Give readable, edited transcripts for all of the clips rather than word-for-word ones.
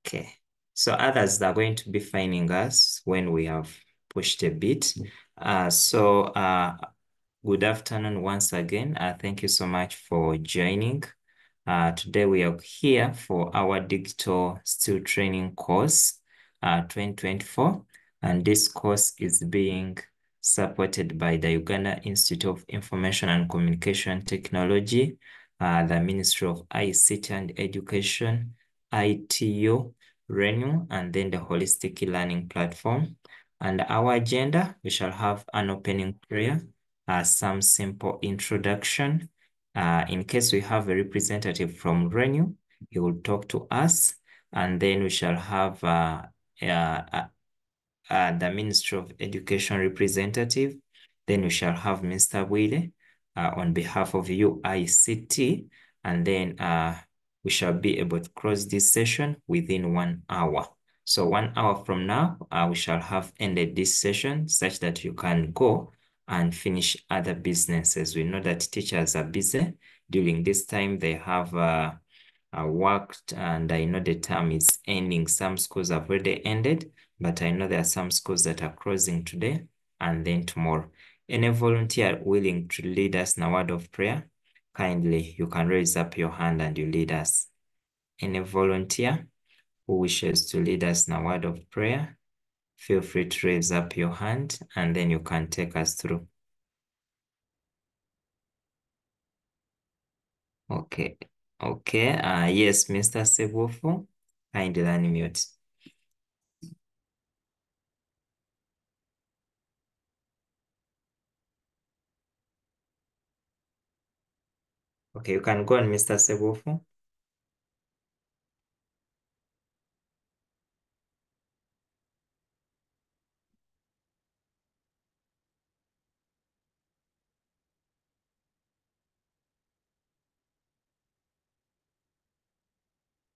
Okay. So others are going to be finding us when we have pushed a bit. Good afternoon once again. Thank you so much for joining. Today we are here for our digital skill training course 2024, and this course is being supported by the Uganda Institute of Information and Communication Technology, the Ministry of ICT and Education, ITU, RENU, and then the Holistic Learning Platform. And our agenda, we shall have an opening prayer, some simple introduction. In case we have a representative from RENU, he will talk to us, and then we shall have the Ministry of Education representative. Then we shall have Mr. Wile on behalf of UICT, and then we shall be able to close this session within 1 hour. So 1 hour from now, we shall have ended this session such that you can go and finish other businesses. We know that teachers are busy. During this time, they have worked, and I know the term is ending. Some schools have already ended, but I know there are some schools that are closing today and then tomorrow. Any volunteer willing to lead us in a word of prayer, kindly, you can raise up your hand and you lead us. Any volunteer who wishes to lead us in a word of prayer, feel free to raise up your hand and then you can take us through. Okay. Okay. Yes, Mr. Sebufu, kindly unmute. Okay, you can go on, Mr. Sebufu.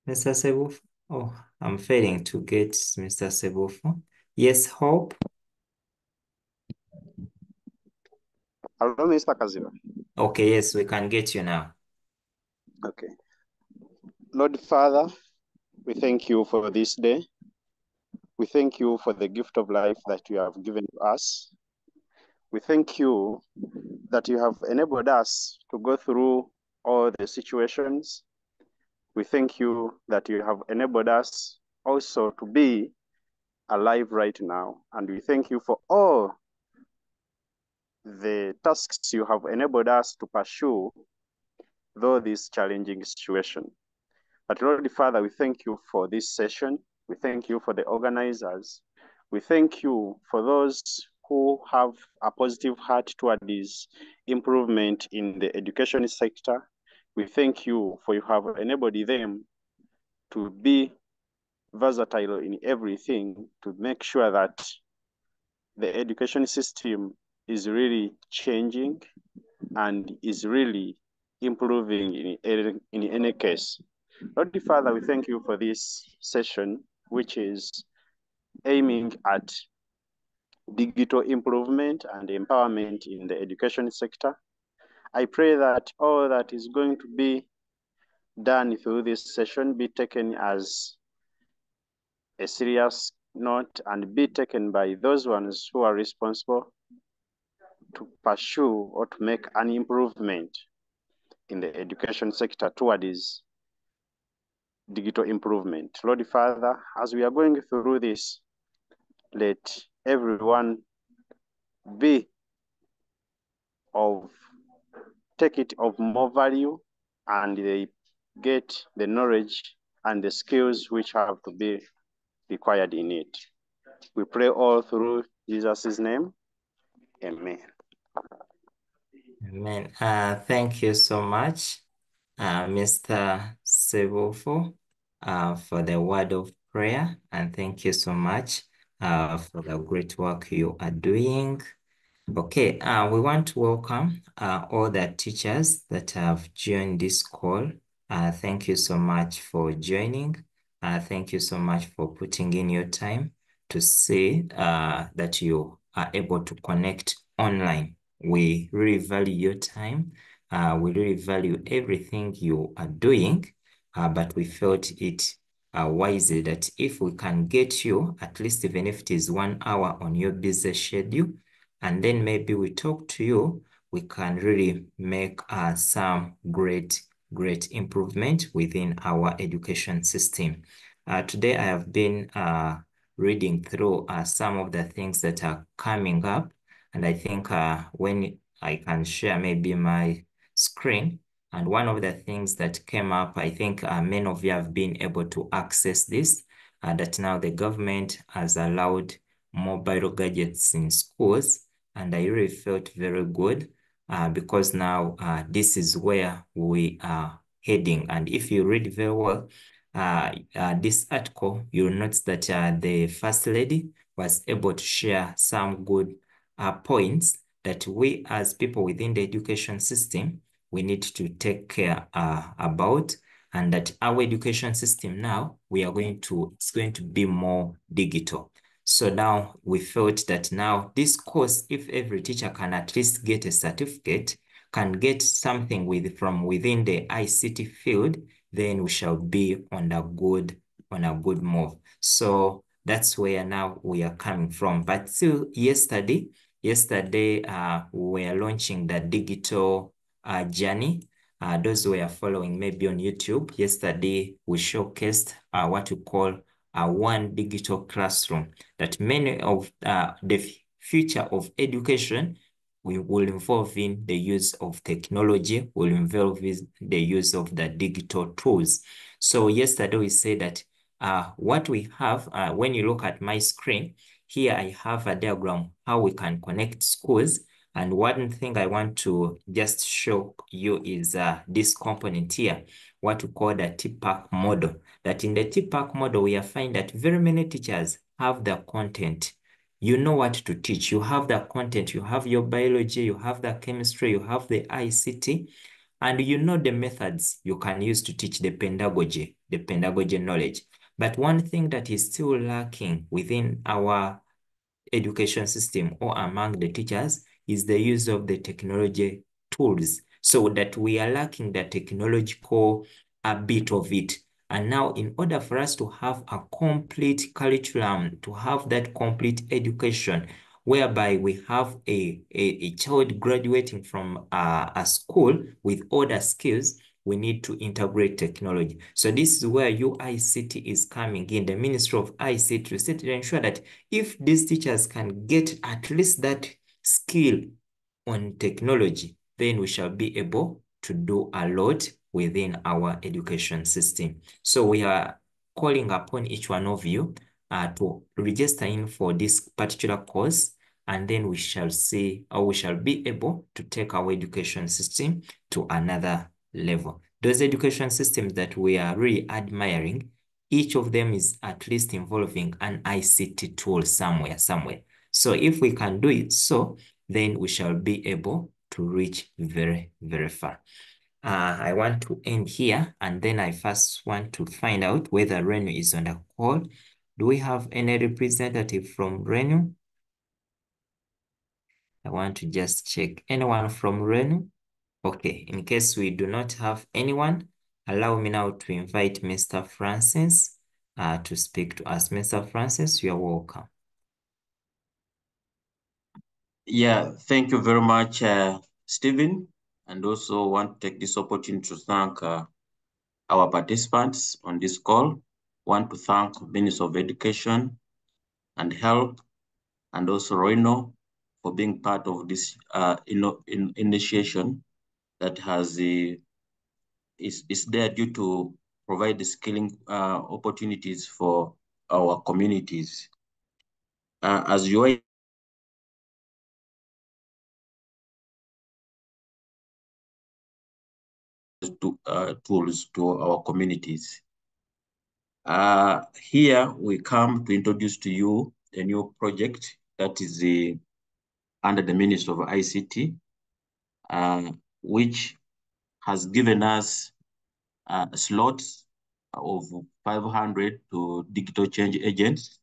Mr. Sebufu? Oh, I'm failing to get Mr. Sebufu. Yes, Hope. Hello, Mr. Kaziba. Okay, yes, we can get you now. Okay. Lord Father, we thank you for this day. We thank you for the gift of life that you have given to us. We thank you that you have enabled us to go through all the situations. We thank you that you have enabled us also to be alive right now. And we thank you for all the tasks you have enabled us to pursue through this challenging situation. But Lord Father, we thank you for this session. We thank you for the organizers. We thank you for those who have a positive heart toward this improvement in the education sector. We thank you for you have enabled them to be versatile in everything to make sure that the education system is really changing and is really improving in any case. Lord Father, we thank you for this session, which is aiming at digital improvement and empowerment in the education sector. I pray that all that is going to be done through this session be taken as a serious note and be taken by those ones who are responsible to pursue or to make an improvement in the education sector towards digital improvement. Lord Father, as we are going through this, let everyone take it of more value, and they get the knowledge and the skills which have to be required in it. We pray all through Jesus' name. Amen. Amen. Thank you so much, Mr. Sebufu, for the word of prayer, and thank you so much for the great work you are doing. Okay, we want to welcome all the teachers that have joined this call. Thank you so much for joining. Thank you so much for putting in your time to say that you are able to connect online. We really value your time. We really value everything you are doing, but we felt it wisely that if we can get you, at least even if it is 1 hour on your busy schedule, and then maybe we talk to you, we can really make some great improvement within our education system. Today, I have been reading through some of the things that are coming up, and I think when I can share maybe my screen, and one of the things that came up, I think many of you have been able to access this, that now the government has allowed mobile gadgets in schools, and I really felt very good because now this is where we are heading. And if you read very well, this article, you'll notice that the First Lady was able to share some good points that we as people within the education system, we need to take care about, and that our education system now, it's going to be more digital. So now we felt that now this course, if every teacher can at least get a certificate, can get something from within the ICT field, then we shall be on a good move. So that's where now we are coming from. But still, yesterday, we were launching the digital journey. Those who are following maybe on YouTube, yesterday we showcased what we call one digital classroom, that many of the future of education will involve in the use of technology, will involve in the use of the digital tools. So yesterday we said that what we have, when you look at my screen, here I have a diagram how we can connect schools. And one thing I want to just show you is this component here, what we call the TPACK model. That in the TPACK model, we find that very many teachers have the content. You know what to teach. You have the content. You have your biology. You have the chemistry. You have the ICT. And you know the methods you can use to teach the pedagogy knowledge. But one thing that is still lacking within our education system or among the teachers is the use of the technology tools, so that we are lacking the technological bit of it. And now, in order for us to have a complete curriculum, to have that complete education, whereby we have a child graduating from a school with all the skills, we need to integrate technology. So this is where UICT is coming in, the Ministry of ICT, to ensure that if these teachers can get at least that skill on technology, then we shall be able to do a lot within our education system. So we are calling upon each one of you to register in for this particular course, and then we shall see, or we shall be able to take our education system to another level. Those education systems that we are really admiring, each of them is at least involving an ICT tool somewhere. So if we can do it so, then we shall be able to reach very, very far. I want to end here, and then I first want to find out whether Renu is on the call. Do we have any representative from Renu? I want to just check. Anyone from Renu? Okay, in case we do not have anyone, allow me now to invite Mr. Francis to speak to us. Mr. Francis, you are welcome. Yeah, thank you very much, Stephen. And also want to take this opportunity to thank our participants on this call. Want to thank Minister of Education and Health, and also Reno for being part of this initiation that has is there due to provide the skilling opportunities for our communities. As you are tools to our communities. Here we come to introduce to you a new project that is under the Ministry of ICT, which has given us slots of 500 to digital change agents.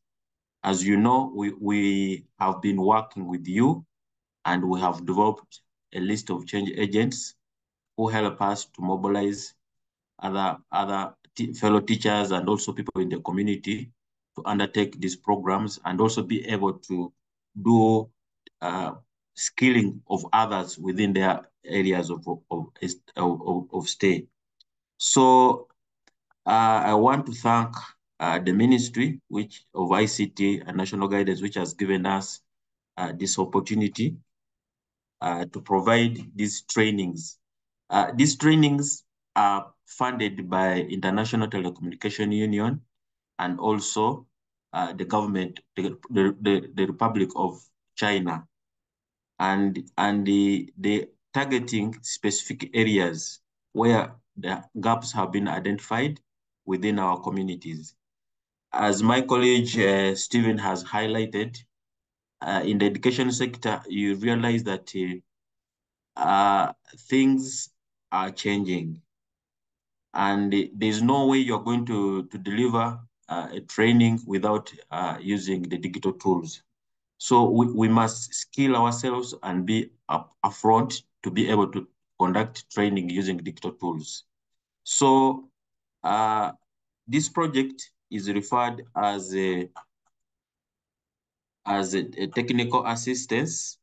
As you know, we have been working with you, and we have developed a list of change agents who help us to mobilize other fellow teachers and also people in the community to undertake these programs and also be able to do skilling of others within their areas of stay. So I want to thank the Ministry of ICT and National Guidance, which has given us this opportunity to provide these trainings. These trainings are funded by International Telecommunication Union and also the government, the Republic of China, and the targeting specific areas where the gaps have been identified within our communities. As my colleague Stephen has highlighted, in the education sector, you realize that things are changing, and there's no way you're going to deliver a training without using the digital tools. So we must skill ourselves and be upfront to be able to conduct training using digital tools. So this project is referred as a technical assistance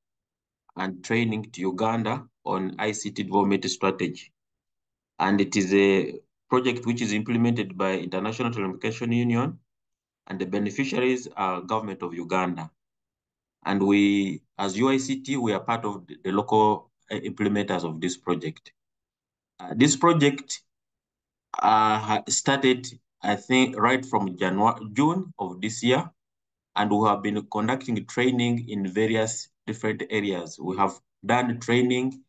and training to Uganda on ICT development strategy. And it is a project which is implemented by International Telecommunication Union, and the beneficiaries are government of Uganda. And we, as UICT, we are part of the local implementers of this project. This project started, I think, right from June of this year, and we have been conducting training in various different areas. We have done training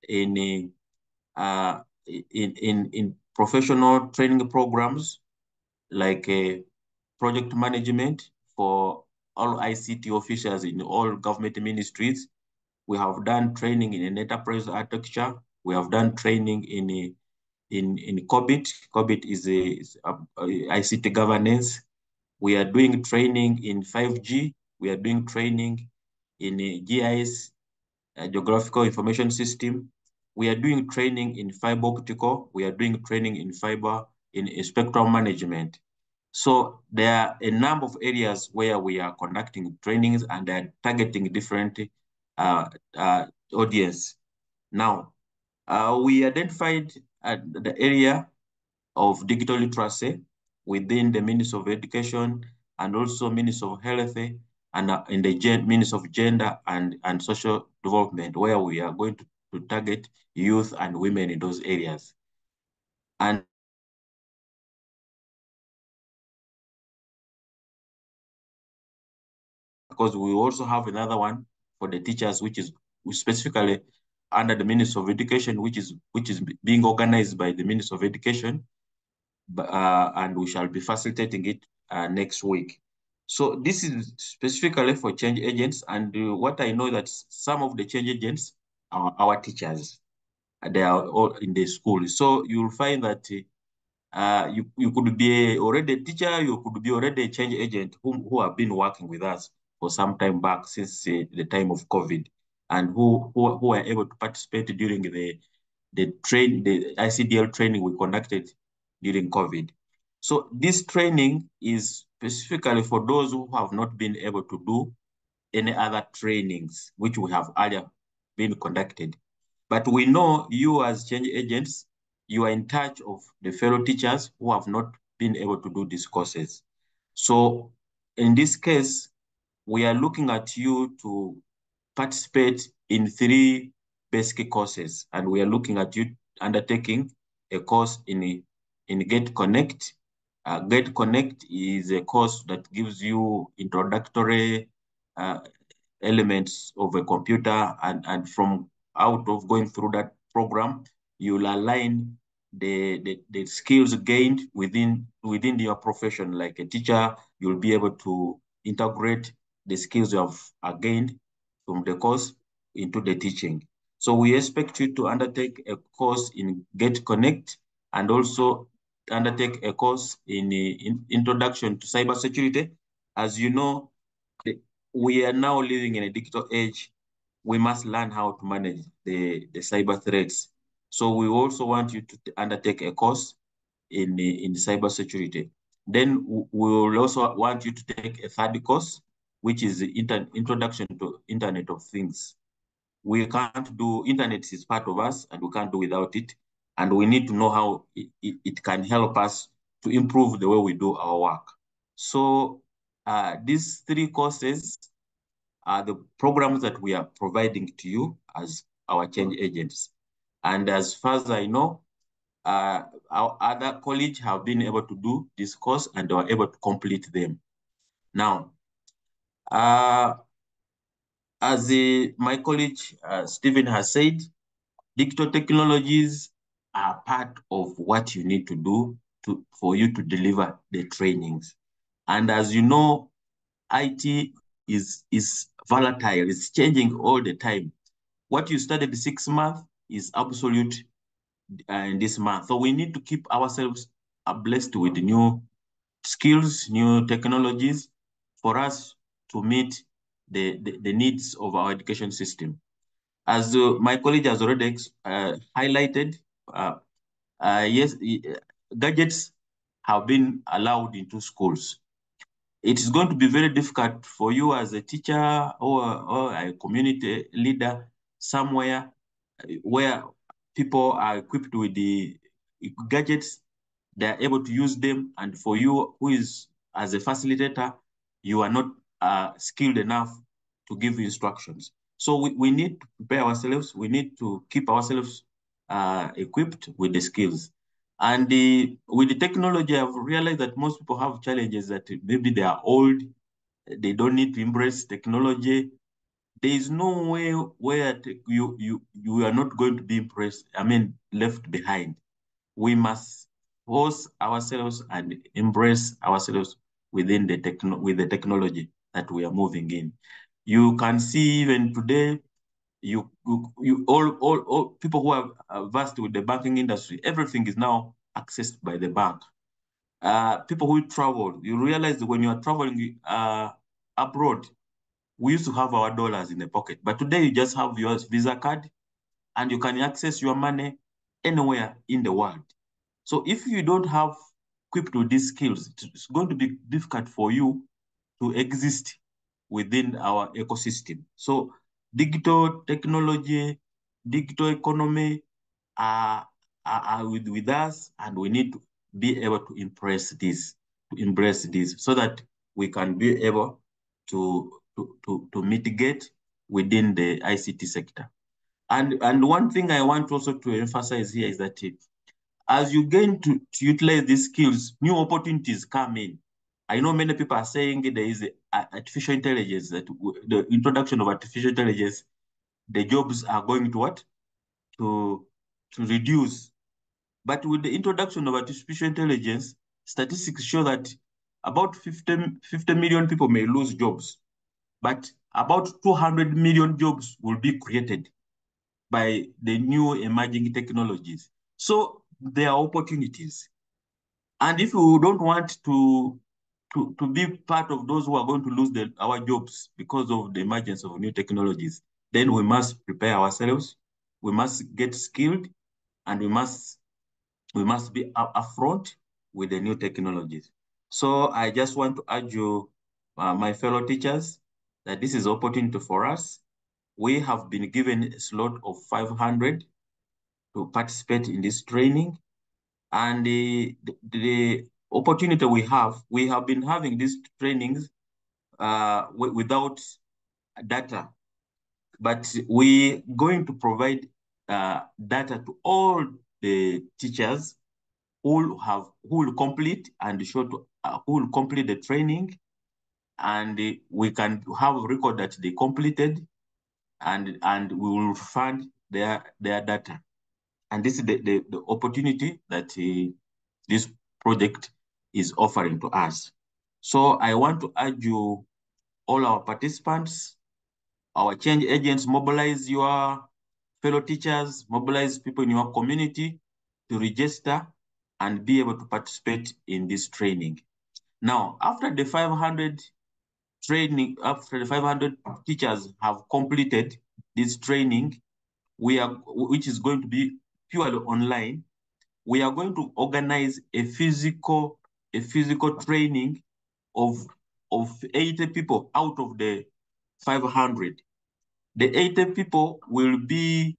in professional training programs like project management for all ICT officials in all government ministries. We have done training in enterprise architecture. We have done training in COBIT. COBIT is ICT governance. We are doing training in 5G. We are doing training in GIS, Geographical Information System. We are doing training in fiber optical. We are doing training in fiber, in spectrum management. So there are a number of areas where we are conducting trainings and they're targeting different audience. Now, we identified the area of digital literacy within the Ministry of Education and also Ministry of Health and in the Ministry of Gender and Social Development, where we are going to target youth and women in those areas. And because we also have another one for the teachers, which is specifically under the Ministry of Education, which is being organized by the Ministry of Education, and we shall be facilitating it next week. So this is specifically for change agents, and what I know that some of the change agents are our teachers. They are all in the school. So you'll find that you could be already a teacher, you could be already a change agent who have been working with us for some time back since the time of COVID, and who are able to participate during the ICDL training we conducted during COVID. So this training is specifically for those who have not been able to do any other trainings, which we have earlier been conducted. But we know you as change agents, you are in touch of the fellow teachers who have not been able to do these courses. So in this case, we are looking at you to participate in 3 basic courses, and we are looking at you undertaking a course in Get Connect. Get Connect is a course that gives you introductory elements of a computer, and from out of going through that program, you'll align the skills gained within your profession. Like a teacher, you'll be able to integrate the skills you have gained from the course into the teaching. So we expect you to undertake a course in Get Connect and also undertake a course in Introduction to Cybersecurity. As you know, we are now living in a digital age. We must learn how to manage the cyber threats. So we also want you to undertake a course in cybersecurity. Then we will also want you to take a third course, which is the Introduction to Internet of Things. We can't do, internet is part of us and we can't do without it. And we need to know how it can help us to improve the way we do our work. So these 3 courses are the programs that we are providing to you as our change agents. And as far as I know, our other colleagues have been able to do this course and they were able to complete them. Now, as my colleague Stephen has said, digital technologies are part of what you need to do for you to deliver the trainings. And as you know, IT is volatile, it's changing all the time. What you studied 6 months is obsolete in this month. So we need to keep ourselves abreast with new skills, new technologies for us to meet the needs of our education system. As my colleague has already highlighted, yes, gadgets have been allowed into schools. It is going to be very difficult for you as a teacher or a community leader somewhere where people are equipped with the gadgets, they're able to use them. And for you, who is as a facilitator, you are not skilled enough to give instructions. So we need to prepare ourselves. We need to keep ourselves equipped with the skills. And with the technology, I've realized that most people have challenges that maybe they are old, they don't need to embrace technology. There is no way where you are not going to be left behind. We must force ourselves and embrace ourselves within with the technology that we are moving in. You can see even today, all people who are versed with the banking industry, everything is now accessed by the bank. People who travel, you realize that when you are traveling abroad, we used to have our dollars in the pocket, but today you just have your Visa card and you can access your money anywhere in the world. So if you don't have equipped with these skills, it's going to be difficult for you to exist within our ecosystem. So digital technology, digital economy are with us, and we need to be able to embrace this so that we can be able to mitigate within the ICT sector. And one thing I want also to emphasize here is that as you gain to utilize these skills, new opportunities come in. I know many people are saying there is artificial intelligence, that the introduction of artificial intelligence, the jobs are going to what? To reduce. But with the introduction of artificial intelligence, statistics show that about 50 million people may lose jobs, but about 200 million jobs will be created by the new emerging technologies. So there are opportunities. And if we don't want to be part of those who are going to lose our jobs because of the emergence of new technologies, then we must prepare ourselves, we must get skilled, and we must be upfront with the new technologies. So I just want to urge you, my fellow teachers, that this is an opportunity for us. We have been given a slot of 500 to participate in this training. And the opportunity we have been having these trainings without data, but we're going to provide data to all the teachers who will complete and who will complete the training, and we can have a record that they completed, and we will fund their data. And this is the opportunity that this project is offering to us. So I want to urge you, all our participants, our change agents, mobilize your fellow teachers, mobilize people in your community to register and be able to participate in this training. Now, after the 500 teachers have completed this training, which is going to be purely online, we are going to organize a physical training of 80 people out of the 500. The 80 people will be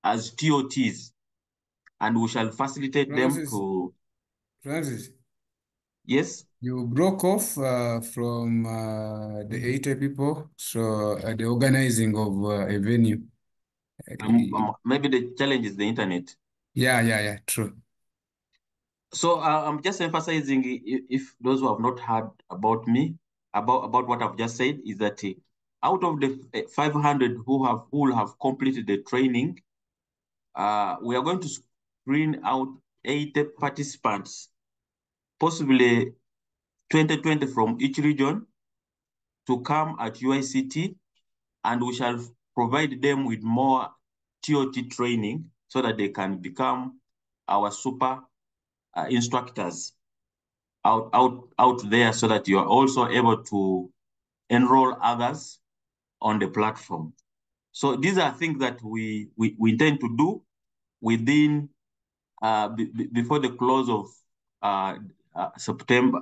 as TOTs, and we shall facilitate them to... Francis, Yes? you broke off from the 80 people, so the organizing of a venue. Maybe the challenge is the internet. Yeah, true. So I'm just emphasizing, if those who have not heard about me, about what I've just said, is that out of the 500 who will have completed the training, we are going to screen out 80 participants, possibly 20 from each region, to come at UICT, and we shall provide them with more TOT training so that they can become our super instructors out there, so that you are also able to enroll others on the platform. So these are things that we intend to do within before the close of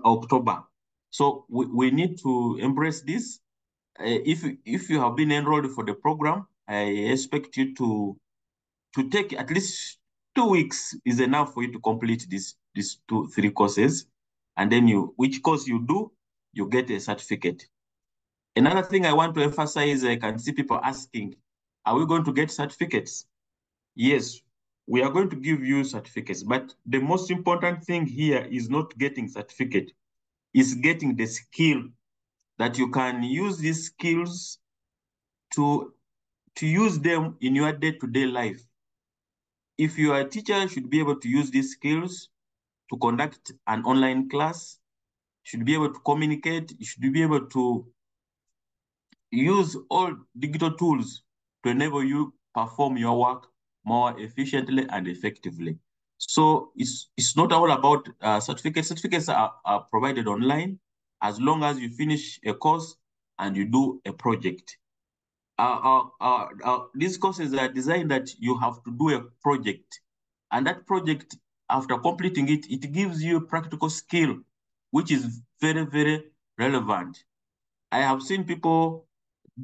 October. So we need to embrace this. If you have been enrolled for the program, I expect you to take at least 2 weeks is enough for you to complete these 2-3 courses. And then which course you do, you get a certificate. Another thing I want to emphasize, I can see people asking, are we going to get certificates? Yes, we are going to give you certificates, but the most important thing here is not getting certificate, is getting the skill that you can use these skills to use them in your day-to-day life. If you are a teacher, you should be able to use these skills to conduct an online class, should be able to communicate, you should be able to use all digital tools to enable you perform your work more efficiently and effectively. So it's not all about certificates. Certificates are provided online as long as you finish a course and you do a project. These courses are designed that you have to do a project, and that project, after completing it, it gives you a practical skill, which is very, very relevant. I have seen people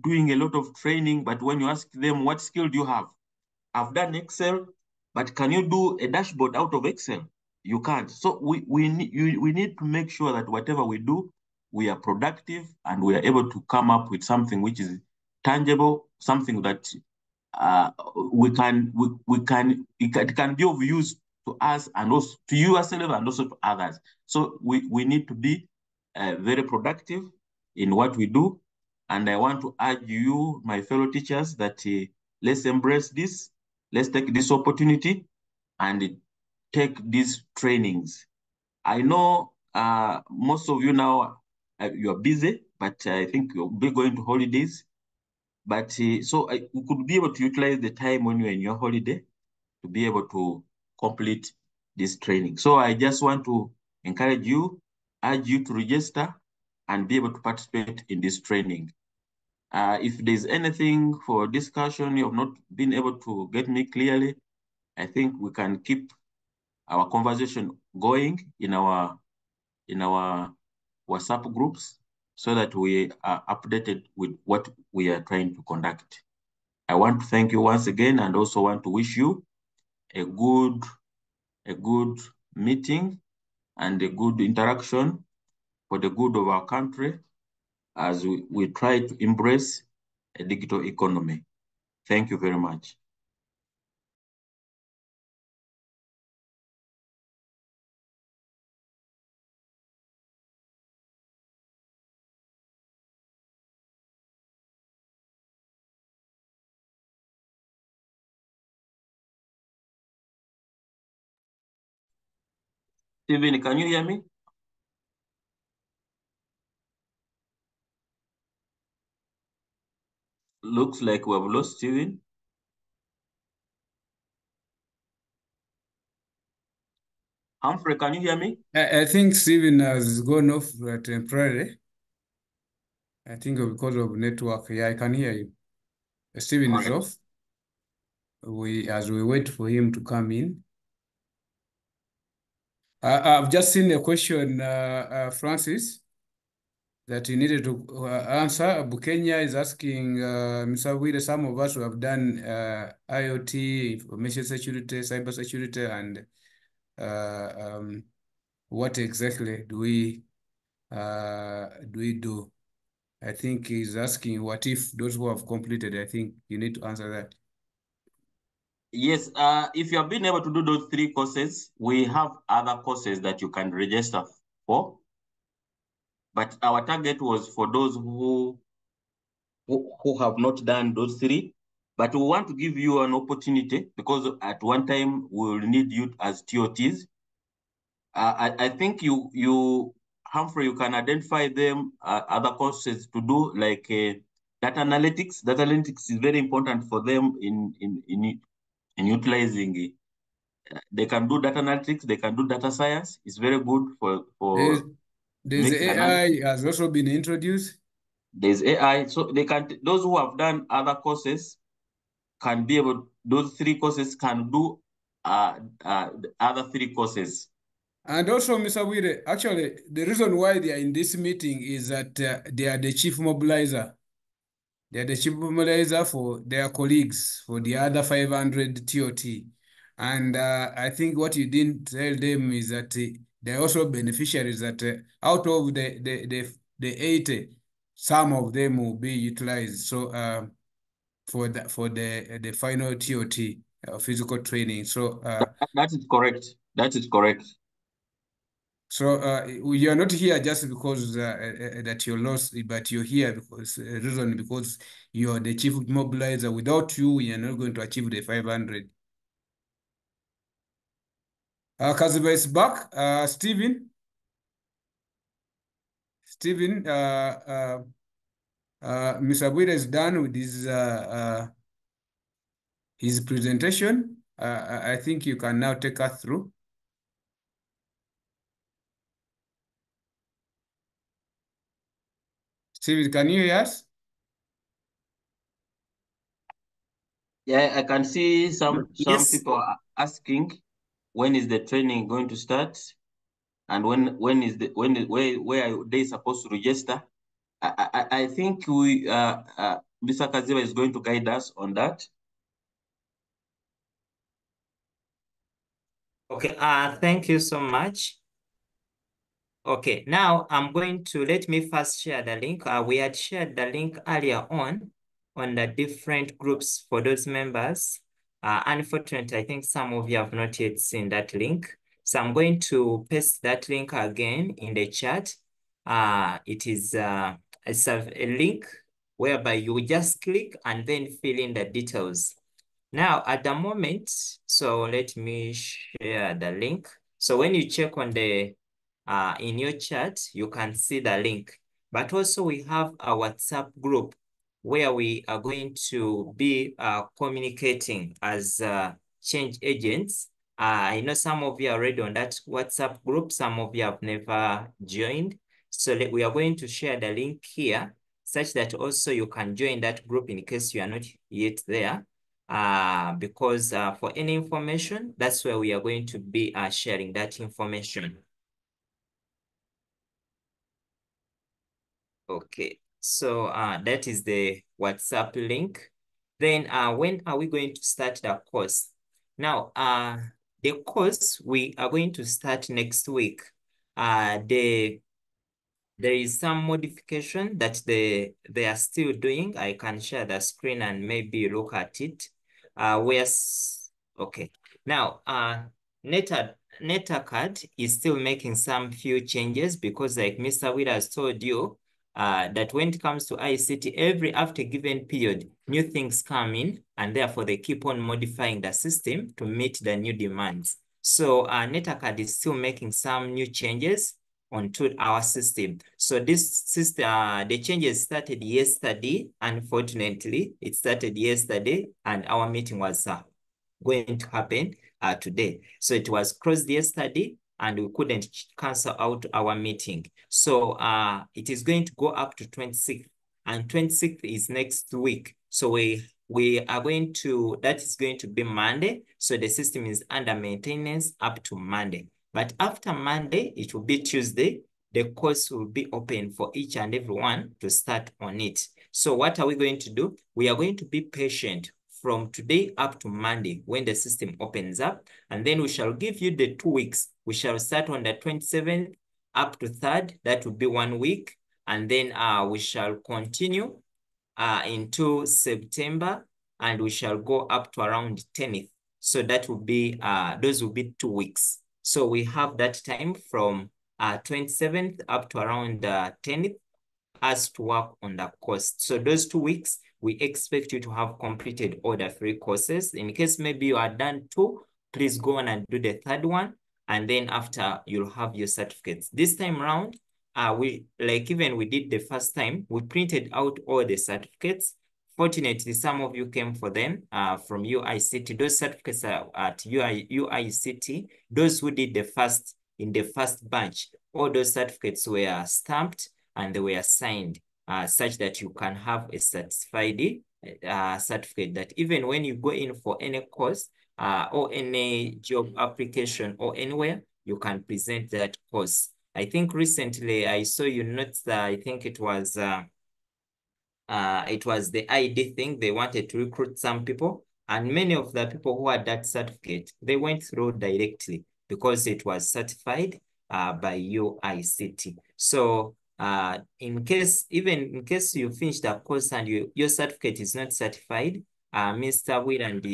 doing a lot of training, but when you ask them, what skill do you have? I've done Excel, but can you do a dashboard out of Excel? You can't. So we need to make sure that whatever we do, we are productive and we are able to come up with something which is tangible, something that it can be of use to us and also to you as and also to others. So we need to be very productive in what we do. And I want to urge you, my fellow teachers, that let's embrace this. Let's take this opportunity and take these trainings. I know most of you now, you are busy, but I think you'll be going to holidays. But so we could be able to utilize the time when you're in your holiday to be able to complete this training. So I just want to encourage you, urge you to register and be able to participate in this training. If there's anything for discussion you have not been able to get me clearly, I think we can keep our conversation going in our WhatsApp groups so that we are updated with what we are trying to conduct. I want to thank you once again and also want to wish you a good meeting and a good interaction for the good of our country as we try to embrace a digital economy. Thank you very much. Stephen, can you hear me? Looks like we have lost Stephen. Humphrey, can you hear me? I think Stephen has gone off temporarily. I think because of network. Yeah, I can hear you. Stephen is Okay. off. As we wait for him to come in. I've just seen a question, Francis, that you needed to answer. Bukenya is asking, Mr. Wile, some of us who have done IoT, information security, cyber security, and what exactly do we do? I think he's asking, what if those who have completed? I think you need to answer that. Yes, if you have been able to do those 3 courses, we have other courses that you can register for. But our target was for those who have not done those 3. But we want to give you an opportunity because at one time we will need you as TOTs. I think Humphrey, you can identify them other courses to do, like data analytics. Data analytics is very important for them in utilizing. They can do data analytics. They can do data science. It's very good for There's making AI has also been introduced. There's AI, so they can. Those who have done other courses can be able. Those 3 courses can do the other 3 courses. And also, Mr. Wile, actually, the reason why they are in this meeting is that they are the chief mobilizer. They are the chief mobilizer for their colleagues, for the other 500 TOT. And I think what you didn't tell them is that they're also beneficiaries, that out of the 80, some of them will be utilized. So for the final TOT, physical training. So that is correct. That is correct. So you're not here just because that you're lost, but you're here because reason because you're the chief mobilizer. Without you, you're not going to achieve the 500. Kaziba is back. Stephen, Mr. Abuida is done with his presentation. I think you can now take us through. Stephen, can you hear us? Yeah, I can see some Yes. people are asking when is the training going to start, and where are they supposed to register. I think Mr. Kaziba is going to guide us on that. Okay, thank you so much. Okay, now let me first share the link. We had shared the link earlier on the different groups for those members. Unfortunately, I think some of you have not yet seen that link. So I'm going to paste that link again in the chat. It's a link whereby you just click and then fill in the details. Now, at the moment, so let me share the link. So when you check on the in your chat, you can see the link. But also we have a WhatsApp group where we are going to be communicating as change agents. I know some of you are already on that WhatsApp group. Some of you have never joined. So we are going to share the link here such that also you can join that group in case you are not yet there. Because for any information, that's where we are going to be sharing that information. Okay, so that is the WhatsApp link. Then when are we going to start the course? Now, the course we are going to start next week. There is some modification that they are still doing. I can share the screen and maybe look at it. Okay. Now, NetAcad is still making some few changes because, like Mr. Wile has told you, that when it comes to ICT, after a given period, new things come in, and therefore they keep on modifying the system to meet the new demands. So NetAcad is still making some new changes onto our system. So this system, the changes started yesterday. Unfortunately, it started yesterday, and our meeting was going to happen today. So it was closed yesterday, and we couldn't cancel out our meeting. So it is going to go up to 26th, and 26th is next week. So we are going to, that is going to be Monday. So the system is under maintenance up to Monday. But after Monday, it will be Tuesday. The course will be open for each and everyone to start on it. So what are we going to do? We are going to be patient from today up to Monday when the system opens up, and then we shall give you the 2 weeks. We shall start on the 27th up to 3rd. That will be 1 week. And then we shall continue into September, and we shall go up to around 10th. So that will be, those will be 2 weeks. So we have that time from 27th up to around 10th as to work on the course. So those 2 weeks, we expect you to have completed all the 3 courses. In case maybe you are done 2, please go on and do the 3rd one. And then after, you'll have your certificates. This time around, we did the first time, we printed out all the certificates. Fortunately, some of you came for them from UICT. Those certificates are at UICT. Those who did in the first batch, all those certificates were stamped and they were signed such that you can have a certified certificate that even when you go in for any course or any job application or anywhere, you can present that course. I think recently I saw you notes, I think it was the ID thing. They wanted to recruit some people, and many of the people who had that certificate, they went through directly because it was certified by UICT. So in case you finish the course and your certificate is not certified, Mr. Will and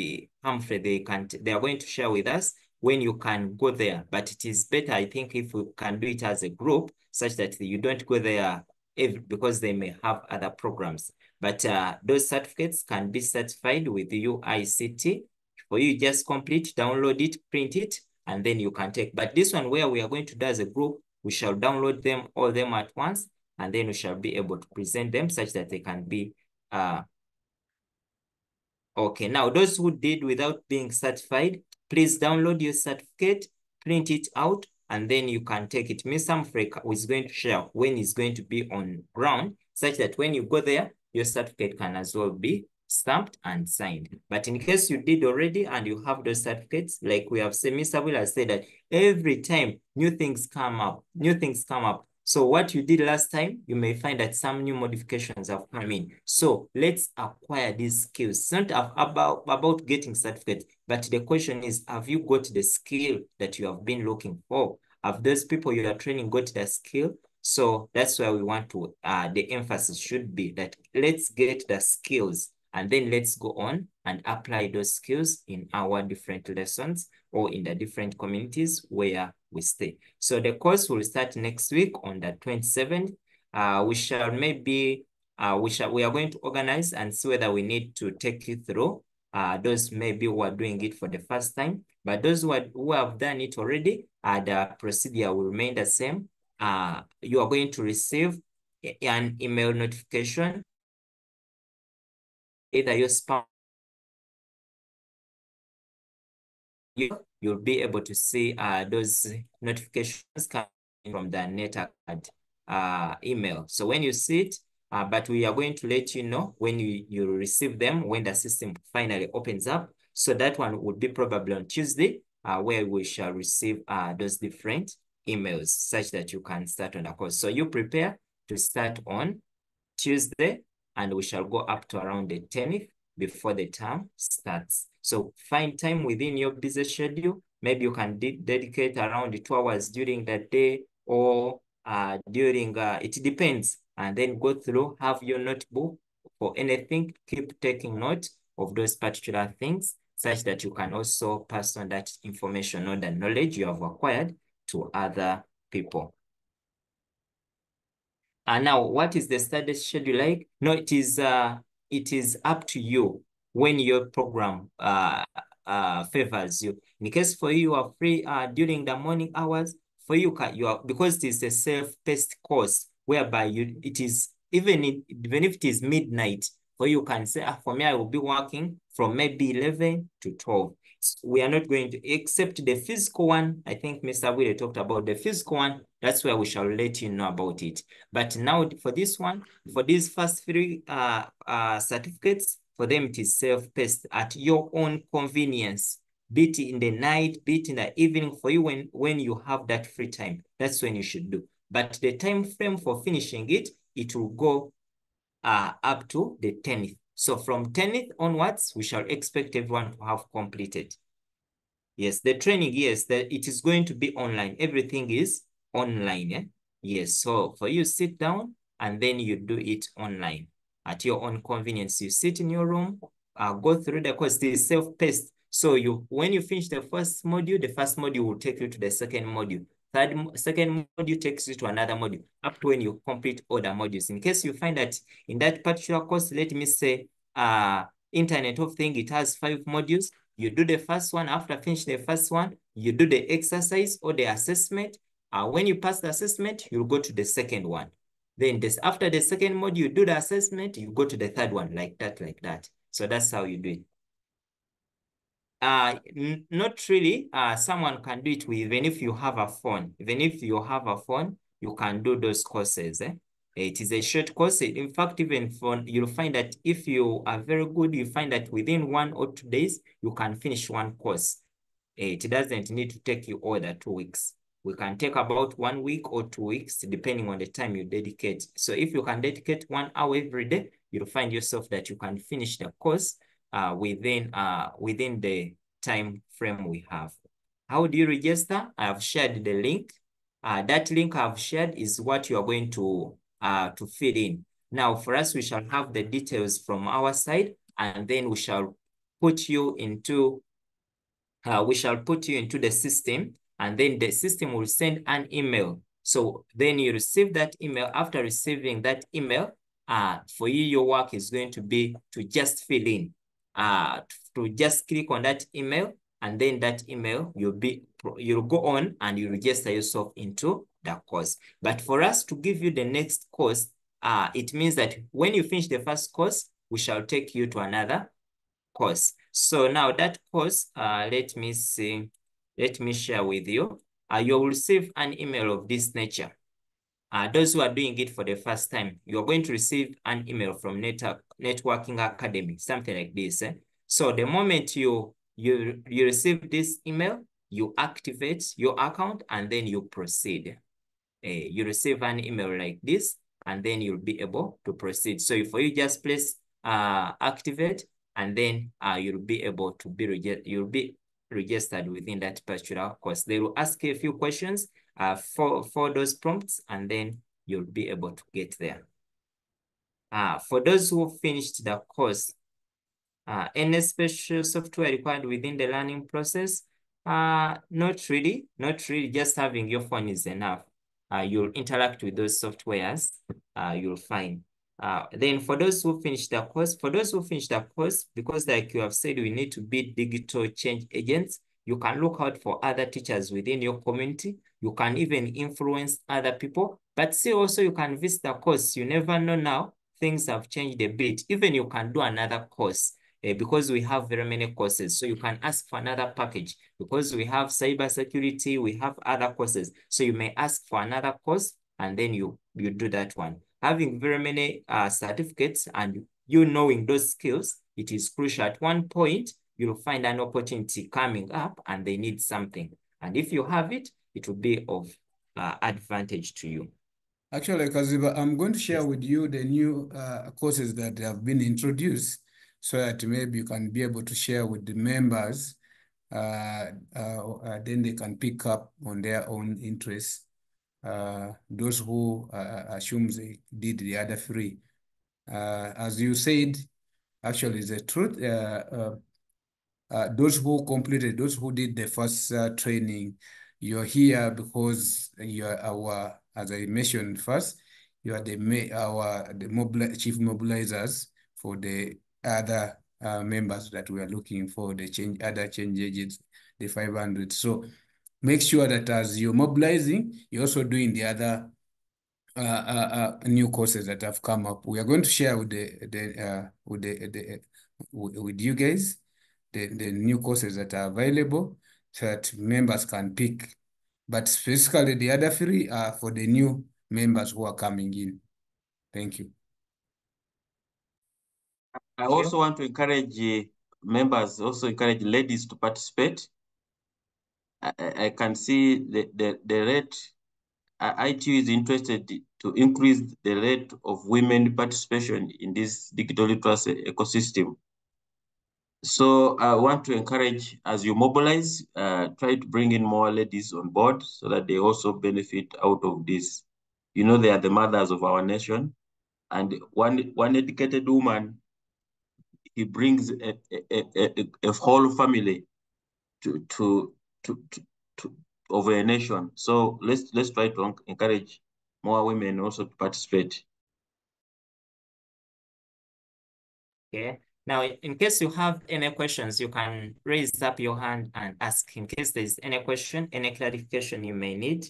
Humphrey, they are going to share with us when you can go there. But it is better, I think, if we can do it as a group such that you don't go there because they may have other programs. But those certificates can be certified with the UICT. For you, just complete, download it, print it, and then you can take. But this one where we are going to do as a group, we shall download them, all of them at once, and then we shall be able to present them such that they can be okay. Now, those who did without being certified, please download your certificate, print it out, and then you can take it. Mr. Humphrey is going to share when it's going to be on ground, such that when you go there, your certificate can as well be stamped and signed. But in case you did already and you have those certificates, like we have said, Mr. Will has said that every time new things come up. So what you did last time, you may find that some new modifications have come in. So let's acquire these skills. It's not about getting certificates, but the question is, have you got the skill that you have been looking for? Have those people you are training got the skill? So that's why we want to, the emphasis should be that let's get the skills and then let's go on and apply those skills in our different lessons or in the different communities where we stay. So the course will start next week on the 27th. We are going to organize and see whether we need to take you through those maybe who are doing it for the first time, but those who have done it already, the procedure will remain the same. You are going to receive an email notification, either your spam, you'll be able to see those notifications coming from the NetAcad email. So when you see it, but we are going to let you know when you receive them, when the system finally opens up. So that one would be probably on Tuesday, where we shall receive those different emails such that you can start on the course. So you prepare to start on Tuesday, and we shall go up to around the 10th before the term starts. So find time within your busy schedule. Maybe you can dedicate around 2 hours during the day or during, it depends. And then go through, have your notebook for anything, keep taking note of those particular things such that you can also pass on that information or the knowledge you have acquired to other people. And now, what is the study schedule like? No, it is up to you when your program favors you. In case for you are free during the morning hours, for you because it is a self-paced course whereby it is even if it is midnight, for you can say, for me, I will be working from maybe 11 to 12. we are not going to, except the physical one. I think Mr. Wille talked about the physical one. That's where we shall let you know about it. But now for this one, for these first three certificates, for them it is self-paced at your own convenience. Be it in the night, be it in the evening, for you when you have that free time. That's when you should do. But the time frame for finishing it, it will go up to the 10th. So from 10th onwards, we shall expect everyone to have completed. Yes, the training, yes, it is going to be online. Everything is online. Eh? Yes, so for you, sit down and then you do it online at your own convenience. You sit in your room, go through the course. This is self-paced. So when you finish the first module will take you to the second module. Second module takes you to another module up to when you complete all the modules. In case you find that in that particular course, let me say, Internet of Things, it has 5 modules. You do the first one. After finish the first one, you do the exercise or the assessment. When you pass the assessment, you'll go to the second one. Then after the second module, you do the assessment, you go to the third one, like that. So that's how you do it. Not really. Someone can do it with, even if you have a phone. Even if you have a phone, you can do those courses. It is a short course. In fact, even you'll find that if you are very good, you find that within 1 or 2 days, you can finish one course. It doesn't need to take you all the 2 weeks. We can take about 1 week or 2 weeks, depending on the time you dedicate. So if you can dedicate 1 hour every day, you'll find yourself that you can finish the course within the time frame we have. How do you register? I have shared the link. That link I've shared is what you are going to fill in. Now, for us, we shall have the details from our side, and then we shall put you into the system, and then the system will send an email. So then you receive that email. After receiving that email, for you, your work is going to be to just fill in, to just click on that email, and then that email, you'll go on and you register yourself into the course. But for us to give you the next course, it means that when you finish the first course, we shall take you to another course. So now that course, let me share with you. You will receive an email of this nature. Those who are doing it for the first time, you're going to receive an email from Networking Academy, something like this. So the moment you receive this email, you activate your account and then you proceed. You receive an email like this, and then you'll be able to proceed. So for you, just press activate, and then you'll be able to be registered within that particular course. They will ask you a few questions for those prompts, and then you'll be able to get there. For those who finished the course, any special software required within the learning process? Not really. Just having your phone is enough. You'll interact with those softwares, you'll find. Then for those who finish the course, because like you have said, we need to be digital change agents. You can look out for other teachers within your community. You can even influence other people, but see also you can visit the course. You never know now, things have changed a bit. Even you can do another course. Because we have very many courses. So you can ask for another package because we have cybersecurity, we have other courses. So you may ask for another course and then you do that one. Having very many certificates and you knowing those skills, it is crucial. At one point, you'll find an opportunity coming up and they need something. And if you have it, it will be of advantage to you. Actually, Kaziba, I'm going to share with you the new courses that have been introduced so that maybe you can be able to share with the members. Then they can pick up on their own interests. Those who assume they did the other 3. As you said, actually, the truth, those who completed, those who did the first training, you're here because you're as I mentioned first, you are the chief mobilizers for the other members that we are looking for, the other change agents, the 500. So make sure that as you're mobilizing, you're also doing the other new courses that have come up. We are going to share with you guys the new courses that are available so that members can pick. But specifically, the other 3 are for the new members who are coming in. Thank you. I also want to encourage members, also encourage ladies to participate. I can see the rate, ITU is interested to increase the rate of women participation in this digital literacy ecosystem. So I want to encourage, as you mobilize, try to bring in more ladies on board so that they also benefit out of this. You know, they are the mothers of our nation. And one educated woman, he brings a whole family to over a nation. So let's try to encourage more women also to participate. Okay. Now, in case you have any questions, you can raise up your hand and ask in case there's any question, any clarification you may need.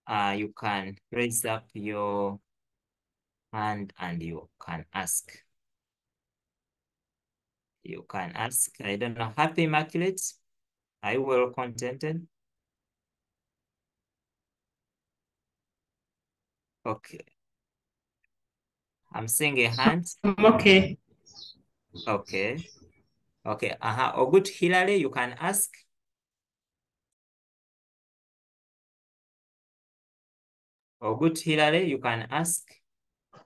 You can raise up your hand and you can ask. You can ask. I don't know. Happy Immaculate? Are you well contented? Okay. I'm seeing a hand. Okay. Okay. Okay. Oh, good. Hillary, you can ask. Oh, good. Hillary, you can ask.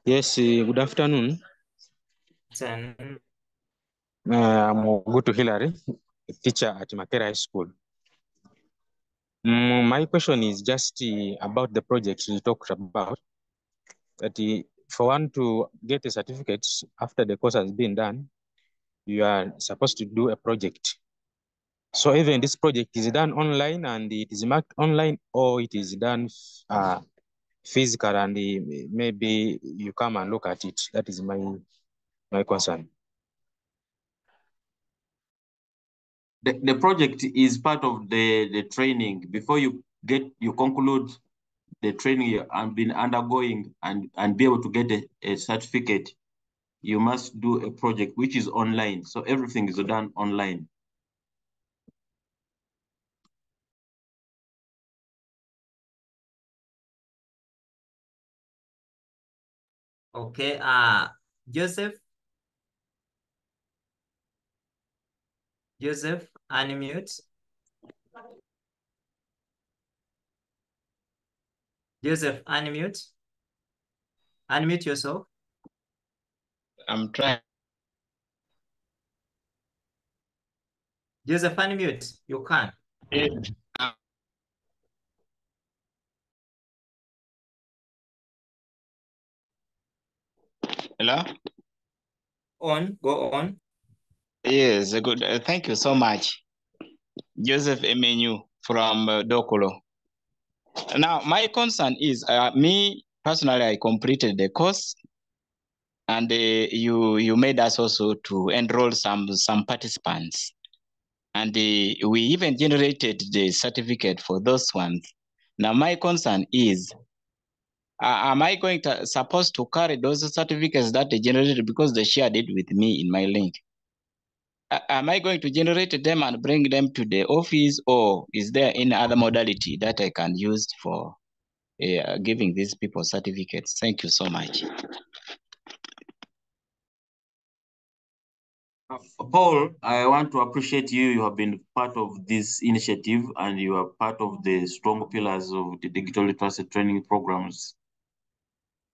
Yes, good afternoon. I'm Ogutu Hillary, teacher at Makere High School. My question is just about the project you talked about. That for one to get a certificate after the course has been done, you are supposed to do a project. So even this project is done online and it is marked online, or it is done physical and maybe you come and look at it. That is my concern. The project is part of the training. Before you conclude the training you have been undergoing and be able to get a certificate, you must do a project which is online. So everything is done online. Okay. Joseph? Joseph, unmute. Joseph, unmute. Unmute yourself. I'm trying. Joseph, unmute. You can. Hello? Go on. Yes, good. Thank you so much. Joseph Emenu from Dokolo. Now, my concern is, me personally, I completed the course, and you made us also to enroll some participants. And we even generated the certificate for those ones. Now, my concern is, am I supposed to carry those certificates that they generated because they shared it with me in my link? Am I going to generate them and bring them to the office, or is there any other modality that I can use for giving these people certificates? Thank you so much. Paul, I want to appreciate you. You have been part of this initiative and you are part of the strong pillars of the digital literacy training programs.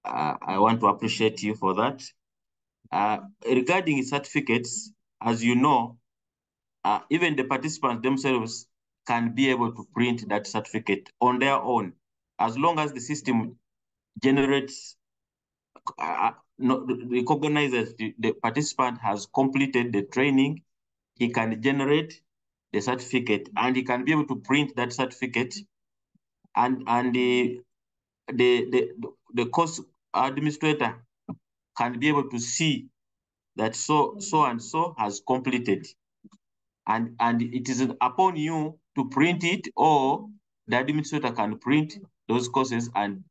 I want to appreciate you for that. Regarding certificates, as you know, even the participants themselves can be able to print that certificate on their own, as long as the system generates, recognizes the participant has completed the training. He can generate the certificate and he can be able to print that certificate, and the course administrator can be able to see that so and so has completed, and it is upon you to print it, or the administrator can print those courses and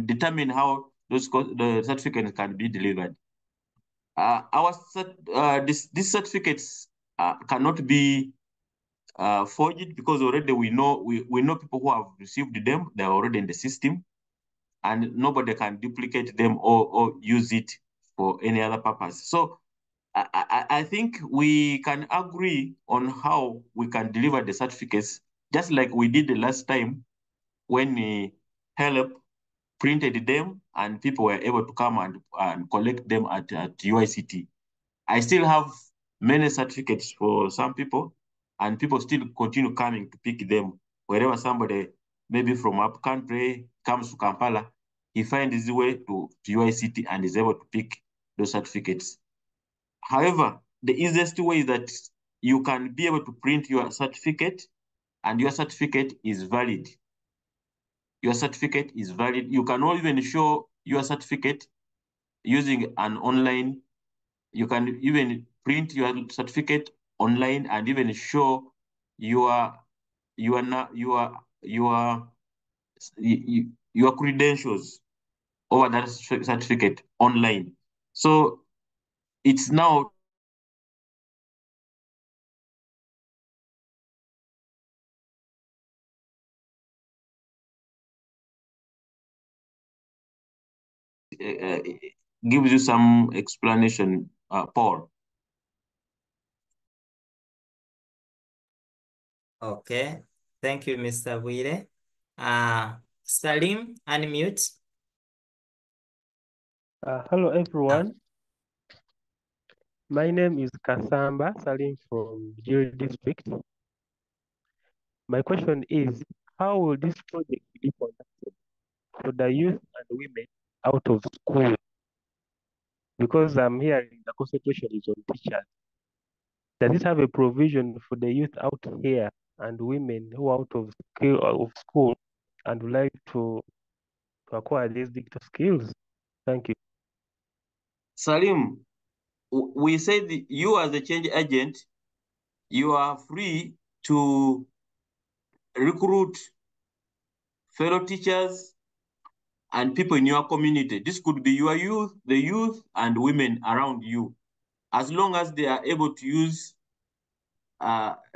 determine how the certificate can be delivered. These certificates cannot be forged because already we know people who have received them. They are already in the system, and nobody can duplicate them or use it for any other purpose. So I think we can agree on how we can deliver the certificates, just like we did the last time when HELP printed them and people were able to come and collect them at UICT. I still have many certificates for some people, and people still continue coming to pick them. Wherever somebody, maybe from up country, comes to Kampala, he finds his way to UICT and is able to pick those certificates. However, the easiest way is that you can be able to print your certificate, and your certificate is valid. Your certificate is valid. You can even show your certificate using an online. You can even print your certificate online and even show your credentials over that certificate online. So it's now gives you some explanation, Paul. Okay. Thank you, Mr. Wile. Salim, unmute. Hello, everyone. My name is Kasamba Salim from Bujiri District. My question is, how will this project be conducted for the youth and women out of school? Because I'm hearing the concentration is on teachers. Does it have a provision for the youth out here and women who are out of school and would like to acquire these digital skills? Thank you. Salim, we said you as a change agent, you are free to recruit fellow teachers and people in your community. This could be your youth, the youth and women around you. As long as they are able to use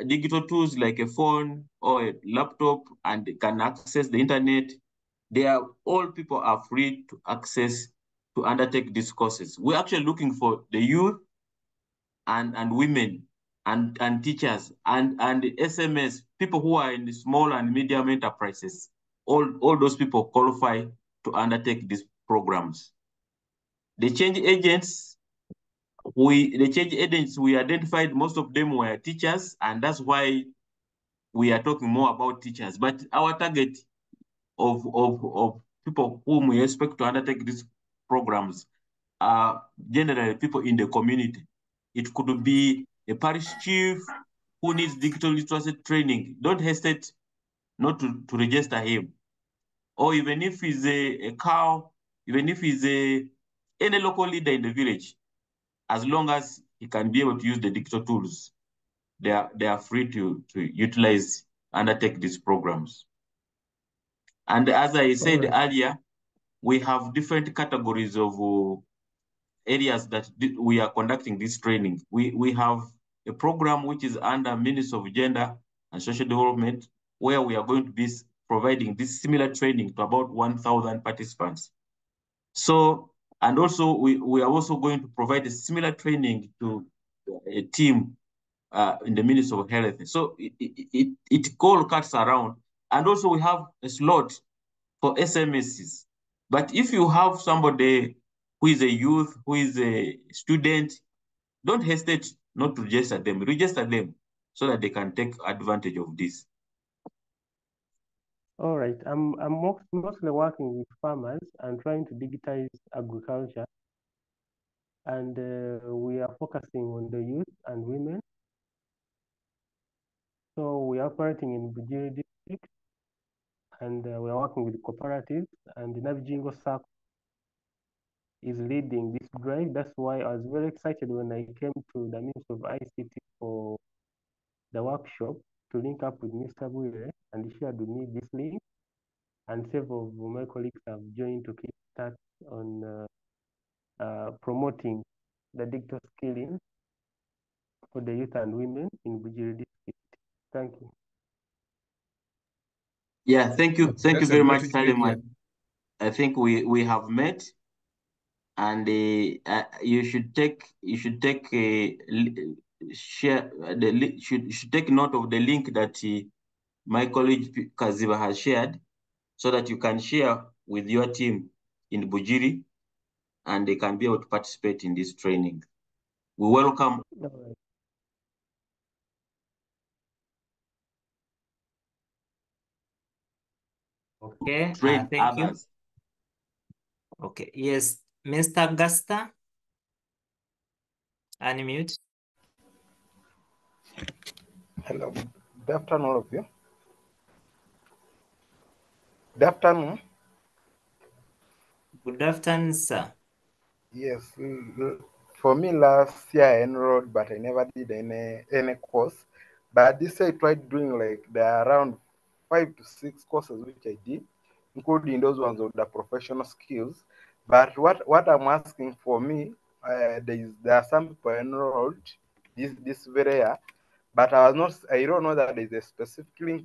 digital tools like a phone or a laptop and can access the internet, all people are free to access, to undertake these courses. We're actually looking for the youth and women and teachers and the SMS, people who are in the small and medium enterprises. All those people qualify to undertake these programs. The change agents, we identified most of them were teachers, and that's why we are talking more about teachers. But our target of people whom we expect to undertake these programs are generally people in the community. It could be a parish chief who needs digital literacy training. Don't hesitate not to register him. Or even if he's a cow, even if he's any local leader in the village, as long as he can be able to use the digital tools, they are free to utilize, undertake these programs. And as I said earlier, we have different categories of areas that we are conducting this training. We have a program which is under Ministry of Gender and Social Development, where we are going to be providing this similar training to about 1,000 participants. So, and also we are also going to provide a similar training to a team in the Ministry of Health. So it all cuts around. And also we have a slot for SMSs. But if you have somebody who is a youth, who is a student, don't hesitate not to register them. Register them so that they can take advantage of this. All right, I'm mostly working with farmers and trying to digitize agriculture, and we are focusing on the youth and women. So we are operating in Bujiri District, and we are working with cooperatives, and Nabijingo SACCO is leading this drive. That's why I was very excited when I came to the Ministry of ICT for the workshop to link up with Mr. Bwire, and he shared with me this link. And several of my colleagues have joined to kickstart on promoting the digital skilling for the youth and women in Bujiri district. Thank you. Yeah, thank you. Thank you That's a very much, great Salim. idea. I think we have met, and you should take share should take note of the link that my colleague Kaziba has shared, so that you can share with your team in Bujiri, and they can be able to participate in this training. We welcome. All right. Okay, Train thank you. others. Okay, yes, Mr. Gusta, unmute. Hello, good afternoon, all of you. Good afternoon. Good afternoon, sir. Yes, for me last year I enrolled, but I never did any course. But this year I tried doing like there are around 5 to 6 courses which I did, including those ones of the professional skills. But what I'm asking for me, there are some people enrolled this very year, but I don't know that there's a specific link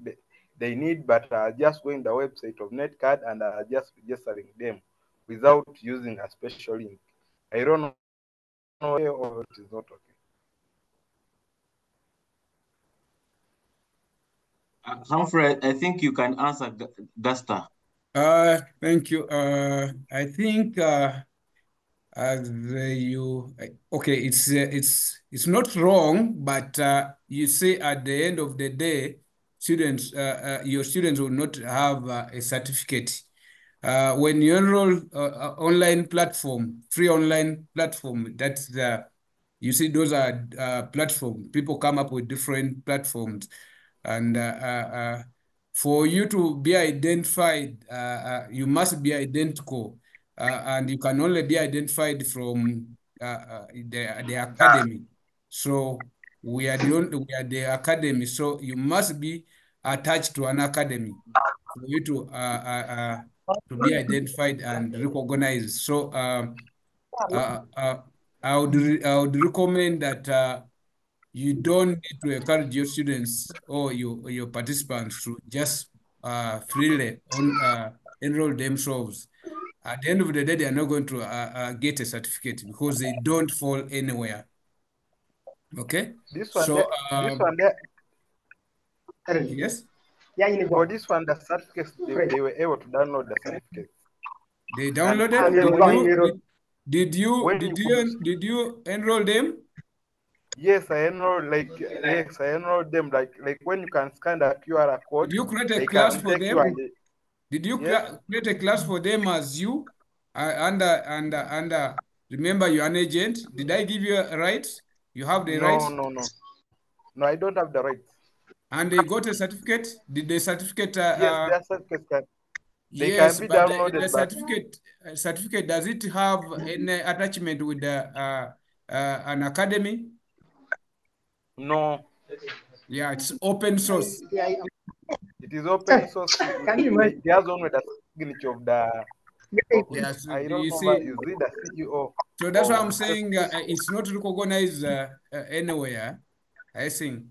they need, but just going the website of Netcard and just registering them without using a special link. I don't know or it is not okay. Humphrey, I think you can answer Gusta. Thank you. I think as okay, it's not wrong, but you say at the end of the day, students, your students will not have a certificate. When you enroll online platform, free online platform, that's the, you see those are platform. People come up with different platforms, and for you to be identified, you must be identical, and you can only be identified from the academy. So we are the academy. So you must be attached to an academy for you to be identified and recognized. So I would recommend that you don't need to encourage your students or your participants to just freely enroll themselves. At the end of the day, they are not going to get a certificate because they don't fall anywhere. Okay. This one, So yes. Yes. For this one, the certificates they were able to download the certificates. They downloaded. Did you enroll them? Yes, I enrolled I enrolled them like when you can scan the QR code. Did you create a class for them? Did you yes. create a class for them as you under remember you're an agent? Did I give you a right? You have the right? No, I don't have the rights. And they got a certificate? Did the certificate yes, their certificates yes, can be but downloaded. The certificate, does it have any attachment with the an academy? No. Yeah, it's open source. It is open source. It has only the signature of the. Yes, I don't you know. see, Is it the CEO? So that's why I'm saying it's not recognized anywhere, I think.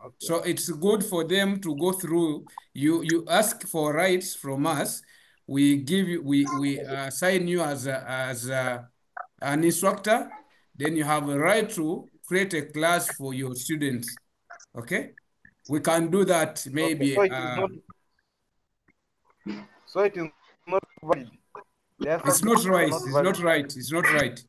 Okay. So it's good for them to go through. You ask for rights from us. We give you, we assign you as an instructor. Then you have a right to create a class for your students. Okay, we can do that maybe. Okay. So it is not valid. It's not right. It's not right. It's not right.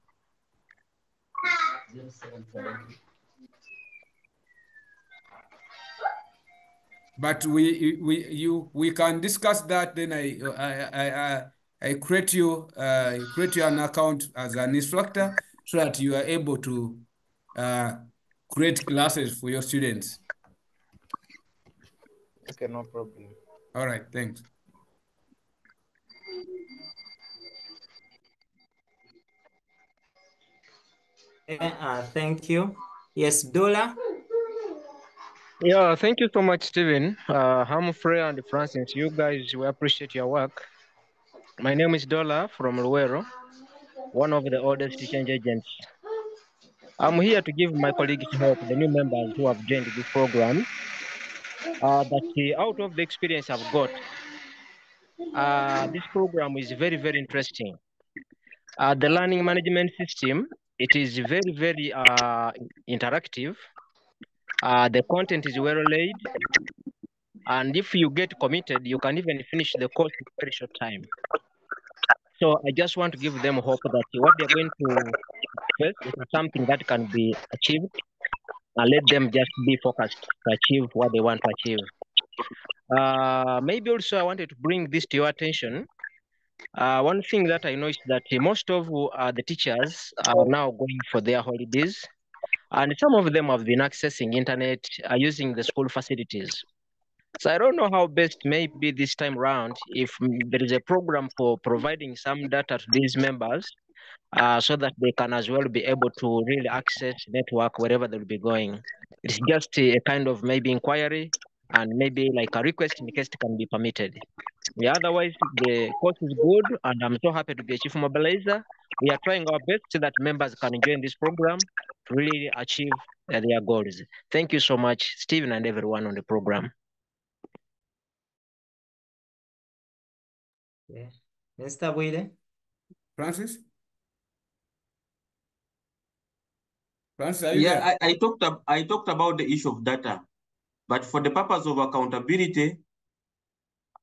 But we can discuss that. Then I create you an account as an instructor so that you are able to create classes for your students. Okay, no problem. All right, thanks. Thank you. Yes, Dola. Yeah, thank you so much, Stephen. Humphrey and Francis, you guys, we appreciate your work. My name is Dola from Luero, one of the oldest change agents. I'm here to give my colleagues hope, the new members who have joined this program, that out of the experience I've got, this program is very, very interesting. The learning management system, it is very, very interactive. The content is well laid. And if you get committed, you can even finish the course in a very short time. So I just want to give them hope that what they're going to face is something that can be achieved, and let them just be focused to achieve what they want to achieve. Maybe also I wanted to bring this to your attention. One thing that I know is that most of the teachers are now going for their holidays, and some of them have been accessing internet using the school facilities. So I don't know how best maybe this time around, if there is a program for providing some data to these members, so that they can as well be able to really access network wherever they'll be going. It's just a kind of maybe inquiry and maybe like a request in case it can be permitted. Yeah, otherwise the course is good, and I'm so happy to be a chief mobilizer. We are trying our best so that members can join this program to really achieve their goals. Thank you so much, Stephen, and everyone on the program. Yeah. Mr. Wile? Francis? Francis, are you Yeah, there? I talked about the issue of data, but for the purpose of accountability,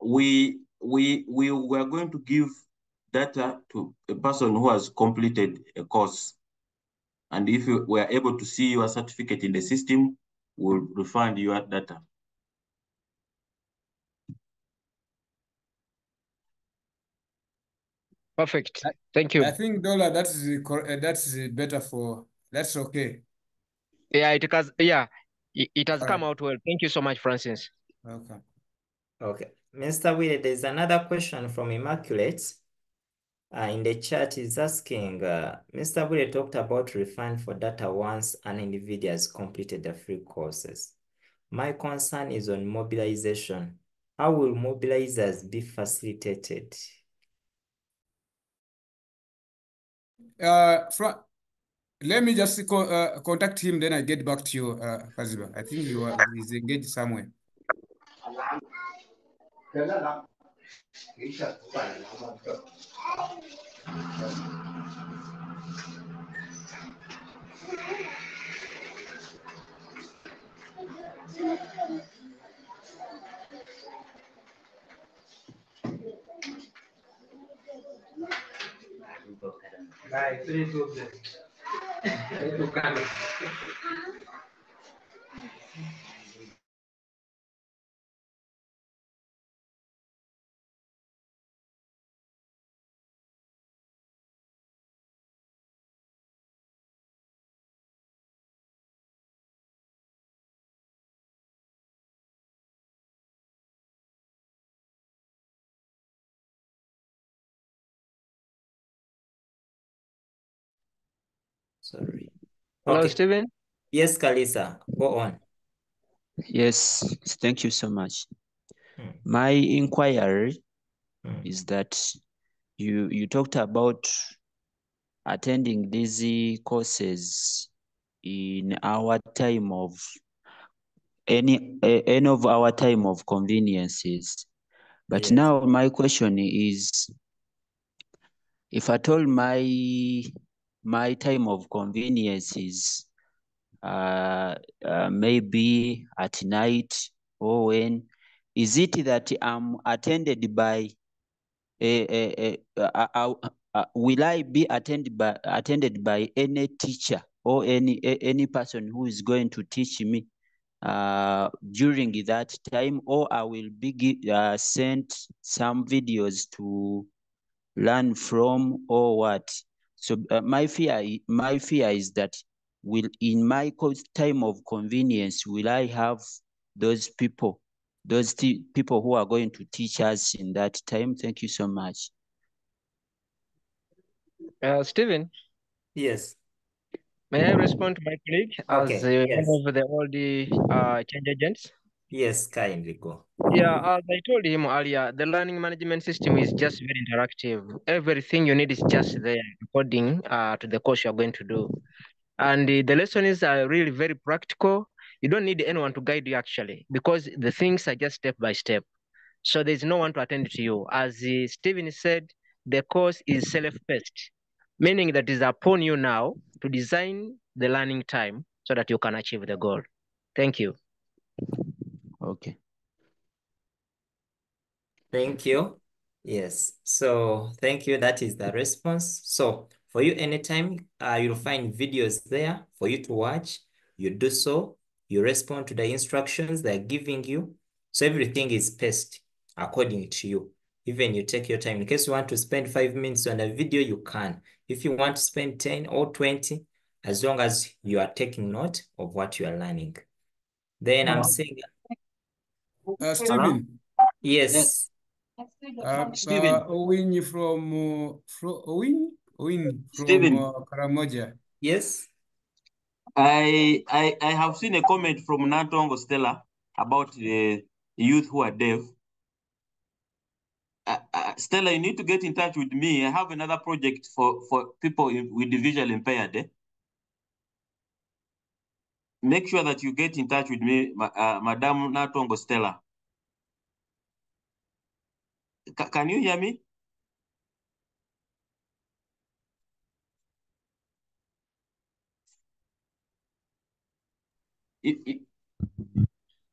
we are going to give data to a person who has completed a course. And if we are able to see your certificate in the system, we'll refund your data. Perfect. Thank you. I think Dollar, that's better for, that's okay. Yeah, it has. Yeah, it has All come right. out well. Thank you so much, Francis. Okay. Okay. Mr. Wile, there's another question from Immaculate. In the chat is asking, Mr. Wile talked about refund for data once an individual has completed the free courses. My concern is on mobilization. How will mobilizers be facilitated? Let me just contact him, then I get back to you, Kaziba. I think he's engaged somewhere. Sorry. Hello, Okay. Stephen. Yes, Kalisa, go on. Yes, thank you so much. My inquiry is that you talked about attending these courses in our time of any of our time of conveniences. But Yes. now my question is, if at all my time of convenience is maybe at night or when, is it that I'm attended by will I be attended by any teacher or any person who is going to teach me during that time, or I will be sent some videos to learn from, or what? So my fear is that in my time of convenience, will I have those people who are going to teach us in that time? Thank you so much. Stephen. Yes. May I respond to my colleague as yes. one of the old change agents? Yes, kindly go. Yeah, as I told him earlier, the learning management system is just very interactive. Everything you need is just there according to the course you're going to do. And the lessons are really very practical. You don't need anyone to guide you actually, because the things are just step by step. So there's no one to attend to you. As Stephen said, the course is self-paced, meaning that it's upon you now to design the learning time so that you can achieve the goal. Thank you. Okay. Thank you. Yes. So thank you. That is the response. So for you, anytime you'll find videos there for you to watch, you do so, you respond to the instructions they're giving you. So everything is paced according to you. Even you take your time. In case you want to spend 5 minutes on a video, you can. If you want to spend 10 or 20, as long as you are taking note of what you are learning. Then I'm saying, Stephen. yes. Stephen. Owin from Owin from Stephen. Karamoja. Yes. I have seen a comment from Natongo Stella about the youth who are deaf. Stella, you need to get in touch with me. I have another project for people with the visual impaired. Make sure that you get in touch with me, Madam Natongo Stella. Can you hear me?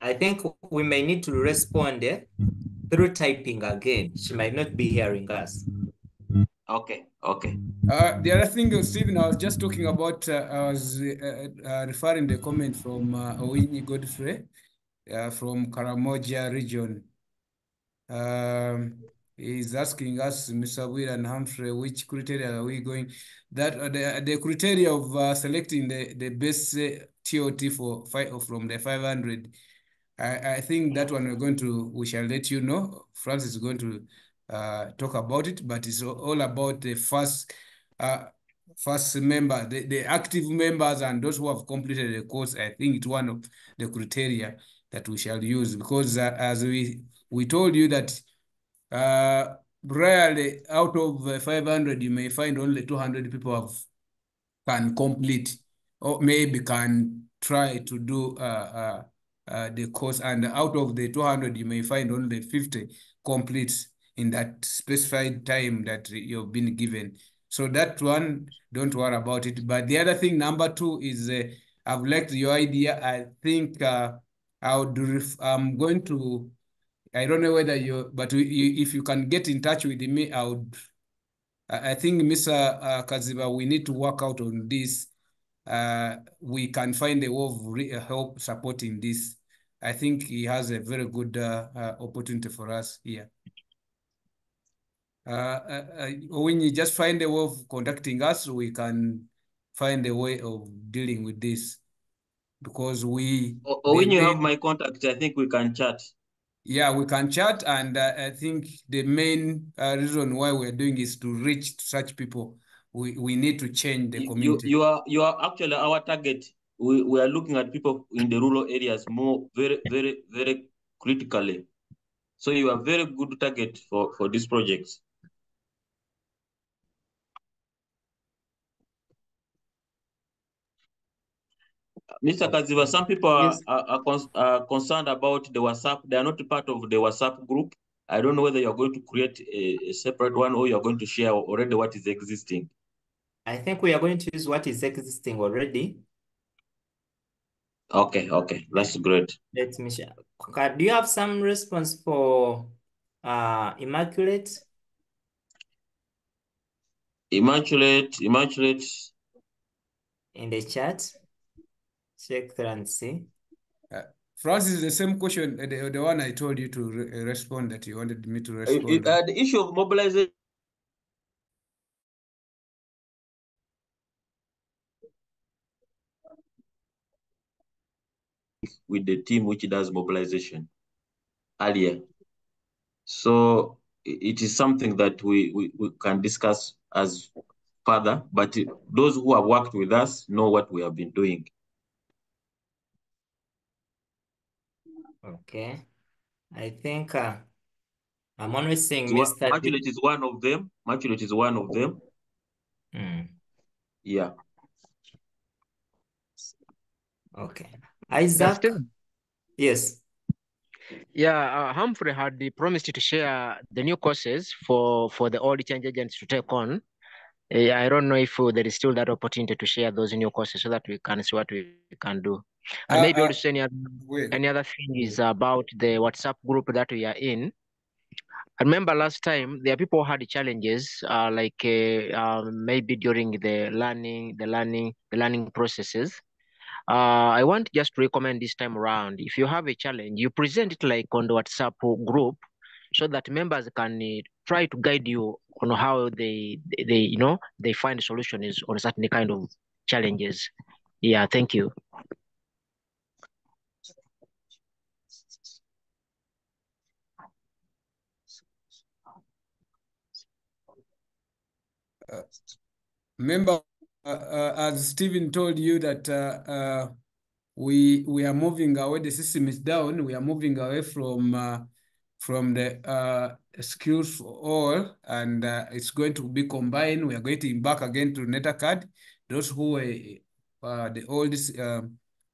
I think we may need to respond through typing again. She might not be hearing us. Okay, okay. The other thing, Stephen, I was just talking about, I was referring the comment from Owini Godfrey from Karamoja region. He's asking us, Mr. Will and Humphrey, which criteria are we going? That the criteria of selecting the best TOT from the 500. I think that one we shall let you know. Francis is going to talk about it, but it's all about the first member, the active members and those who have completed the course. I think it's one of the criteria that we shall use, because as we told you that rarely out of 500, you may find only 200 people can complete, or maybe can try to do the course, and out of the 200, you may find only 50 completes in that specified time that you've been given. So that one, don't worry about it. But the other thing, number 2, is I've liked your idea. I think I'm going to, I don't know whether if you can get in touch with me, I think Mr. Kaziba, we need to work out on this. We can find a way of help supporting this. I think he has a very good opportunity for us here. When you just find a way of contacting us, we can find a way of dealing with this, because when you have my contact, I think we can chat. Yeah, we can chat, and I think the main reason why we're doing is to reach such people. We need to change the community. You are actually our target. We are looking at people in the rural areas more, very critically. So you are very good target for this project. Mr. Kaziba, some people are concerned about the WhatsApp. They are not part of the WhatsApp group. I don't know whether you're going to create a separate one, or you're going to share already what is existing. I think we are going to use what is existing already. Okay, that's great. Let me share. Do you have some response for Immaculate? Immaculate. In the chat. Check there and see. Francis, the same question, the one I told you to respond, that you wanted me to respond. The issue of mobilization. With the team which does mobilization earlier. So it is something that we can discuss as further, but those who have worked with us know what we have been doing. Okay. I think I'm always saying Mr. Immaculate is one of them. Mm. Yeah. Okay. Isaac? Stephen, Yes. yeah, Humphrey had promised to share the new courses for the old change agents to take on. I don't know if there is still that opportunity to share those new courses so that we can see what we can do. And maybe also any other thing is about the WhatsApp group that we are in. I remember last time there are people who had challenges, maybe during the learning processes. I want just to recommend this time around, if you have a challenge, you present it like on the WhatsApp group so that members can try to guide you on how they find solutions on certain kind of challenges. Yeah, thank you. Remember, as Stephen told you that we are moving away. The system is down. We are moving away from the skills for all, and it's going to be combined. We are going back again to NetaCAD. Those who were the oldest,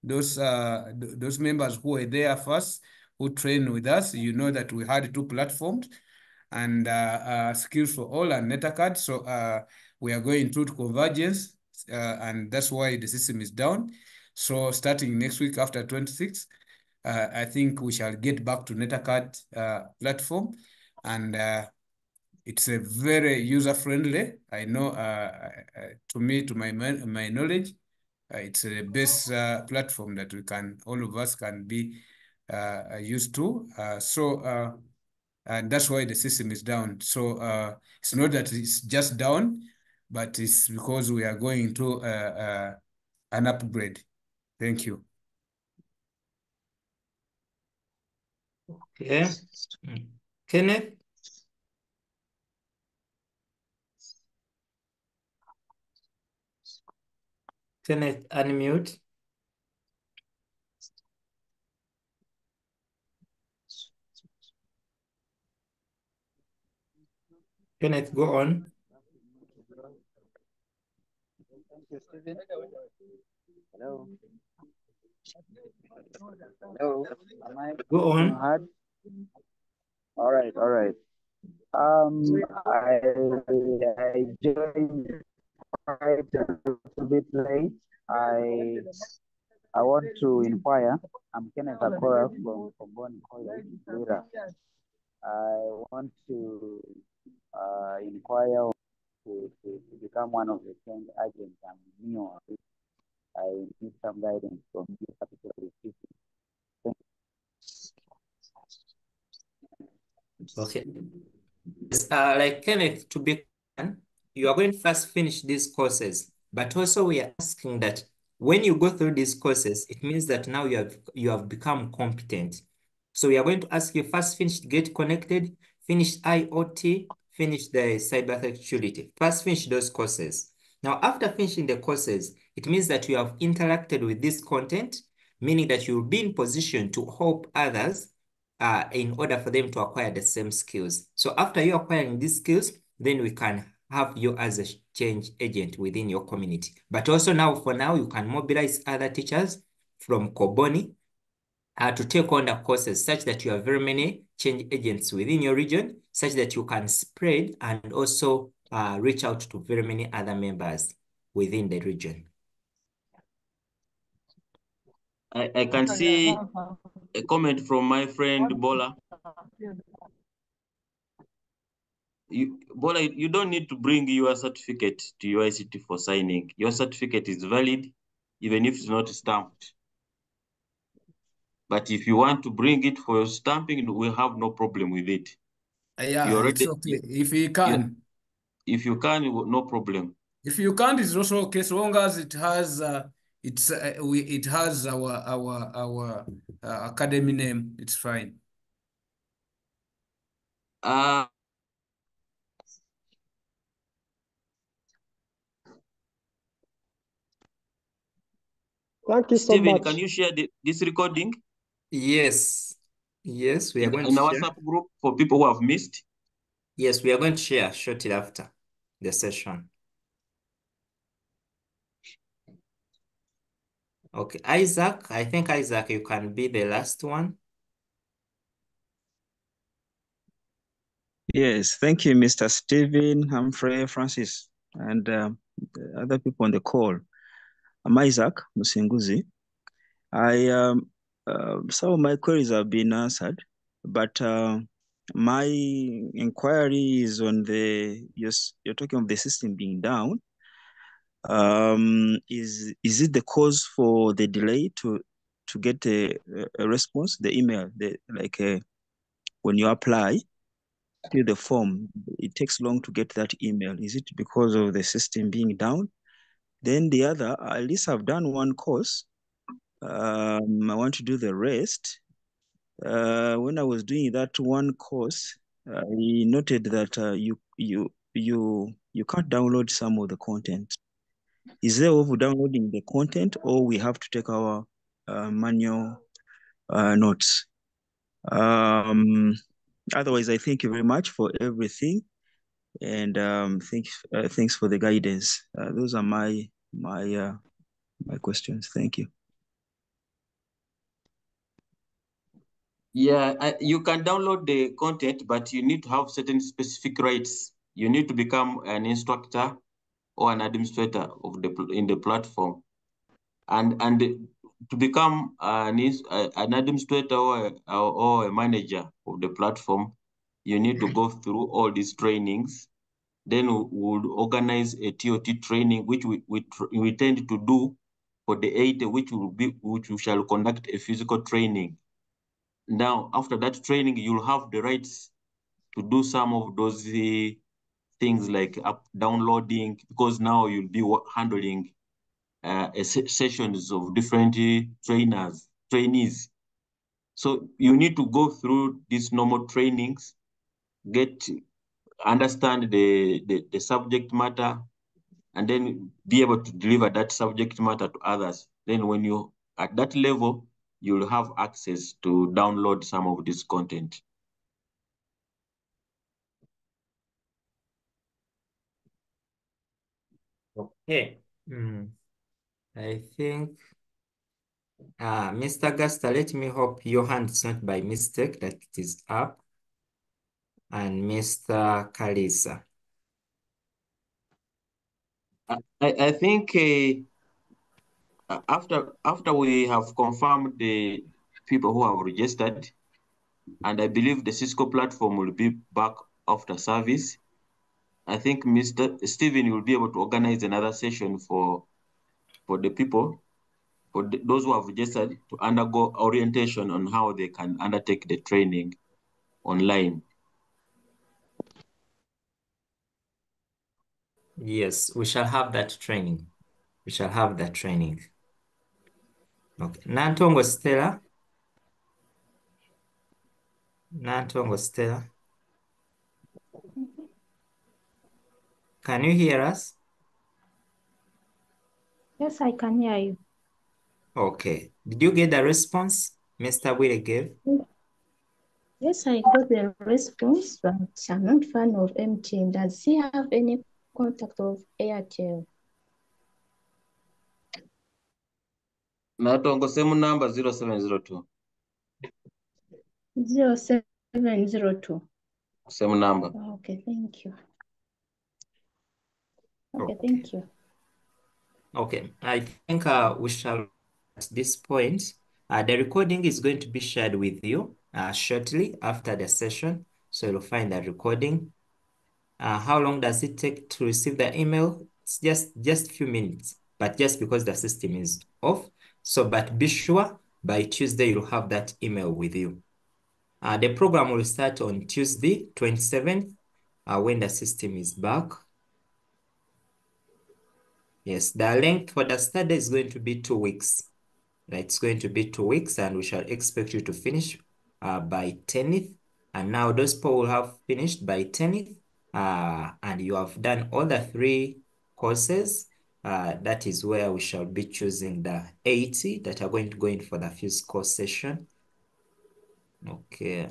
those members who were there first, who trained with us, you know that we had two platforms, and skills for all and NetaCAD. So we are going through to convergence, and that's why the system is down. So starting next week after 26, I think we shall get back to NetaCAD platform, and it's a very user-friendly. I know, to me, to my knowledge, it's the best platform that all of us can be used to. And that's why the system is down. So it's not that it's just down, but it's because we are going to an upgrade. Thank you. Okay. Kenneth? Kenneth, unmute. Kenneth, go on. Thank you, Stephen. Hello. Hello. Am I Go on. heard? All right. All right. I joined quite a little bit late. I want to inquire. I'm Kenneth Akora from Bonn College, Lira. I want to inquire to become one of the change agents. I'm new. I need some guidance from you particularly. Okay. Like Kenneth, to be you are going to first finish these courses, but also we are asking that when you go through these courses, it means that now you have become competent. So we are going to ask you first finish Get Connected, finish IoT, finish the cybersecurity. First finish those courses. Now, after finishing the courses, it means that you have interacted with this content, meaning that you'll be in position to help others in order for them to acquire the same skills. So after you acquiring these skills, then we can have you as a change agent within your community. But also now, for now, you can mobilize other teachers from Koboni to take on the courses such that you have very many change agents within your region, such that you can spread and also reach out to very many other members within the region. I can see a comment from my friend Bola. Bola, you don't need to bring your certificate to UICT for signing. Your certificate is valid, even if it's not stamped. But if you want to bring it for stamping, we have no problem with it. Yeah, it's okay. If you can. If you can, no problem. If you can't, it's also okay, so long as it has it has our academy name. It's fine. Thank you so Stephen, much. can you share this recording? Yes. Yes, we are going to in share. our WhatsApp group for people who have missed. Yes, we are going to share shortly after the session. Okay, Isaac, I think Isaac, you can be the last one. Yes, thank you, Mr. Stephen, Humphrey, Francis, and the other people on the call. I'm Isaac Musinguzi. Some of my queries have been answered, but my inquiry is on you're talking of the system being down. Is it the cause for the delay to get a response, the email, when you apply to the form, it takes long to get that email? Is it because of the system being down? Then the other, at least I've done one course. I want to do the rest. When I was doing that one course, I noted that you can't download some of the content. Is there a way of downloading the content, or we have to take our manual notes? Otherwise, I thank you very much for everything, and thanks for the guidance. Those are my questions. Thank you. Yeah, you can download the content, but you need to have certain specific rights. You need to become an instructor or an administrator in the platform, and to become an administrator or a manager of the platform, you need to go through all these trainings. Then we'll organize a TOT training, which we tend to do for the 8, which we shall conduct a physical training. Now, after that training, you'll have the rights to do some of those things like downloading, because now you'll be handling sessions of different trainees. So you need to go through these normal trainings, understand the subject matter, and then be able to deliver that subject matter to others. Then when you at that level, you'll have access to download some of this content. Okay. I think, Mr. Gaster, let me hope your hand is not by mistake that it is up. And Mr. Kalisa. I think after we have confirmed the people who have registered, and I believe the Cisco platform will be back after service, I think Mr. Stephen will be able to organize another session for the people, those who have registered, to undergo orientation on how they can undertake the training online. Yes, we shall have that training. We shall have that training. Okay. Nantongo Stella. Nantongo Stella. Can you hear us? Yes, I can hear you. Okay. Did you get the response Mr. Willie gave? Yes, I got the response, but I'm not fan of MTN. Does he have any contact of Airtel? Natongo same number 0702. 0702. Same number. Okay, thank you. Okay, Okay. thank you. Okay, I think we shall, at this point, the recording is going to be shared with you shortly after the session. So you'll find the recording. How long does it take to receive the email? It's just a few minutes, but just because the system is off. So, but be sure by Tuesday you'll have that email with you. The program will start on Tuesday, 27th, when the system is back. Yes, the length for the study is going to be 2 weeks. It's going to be 2 weeks, and we shall expect you to finish by 10th. And now those people will have finished by 10th, and you have done all the 3 courses. That is where we shall be choosing the 80 that are going to go in for the physical session. Okay.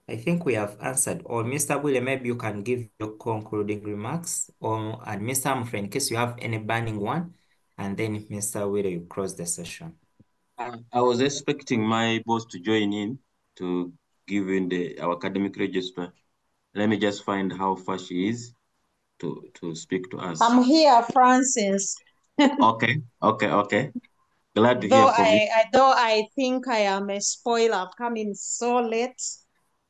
I think we have answered all. Mr. Willie, maybe you can give your concluding remarks, and Mr. Humphrey, in case you have any burning one, and then Mr. Wile, you close the session. I was expecting my boss to join in to give in our academic register. Let me just find how far she is to speak to us. I'm here, Francis. Okay. Glad to hear from you. Though I think I am a spoiler, I'm coming so late.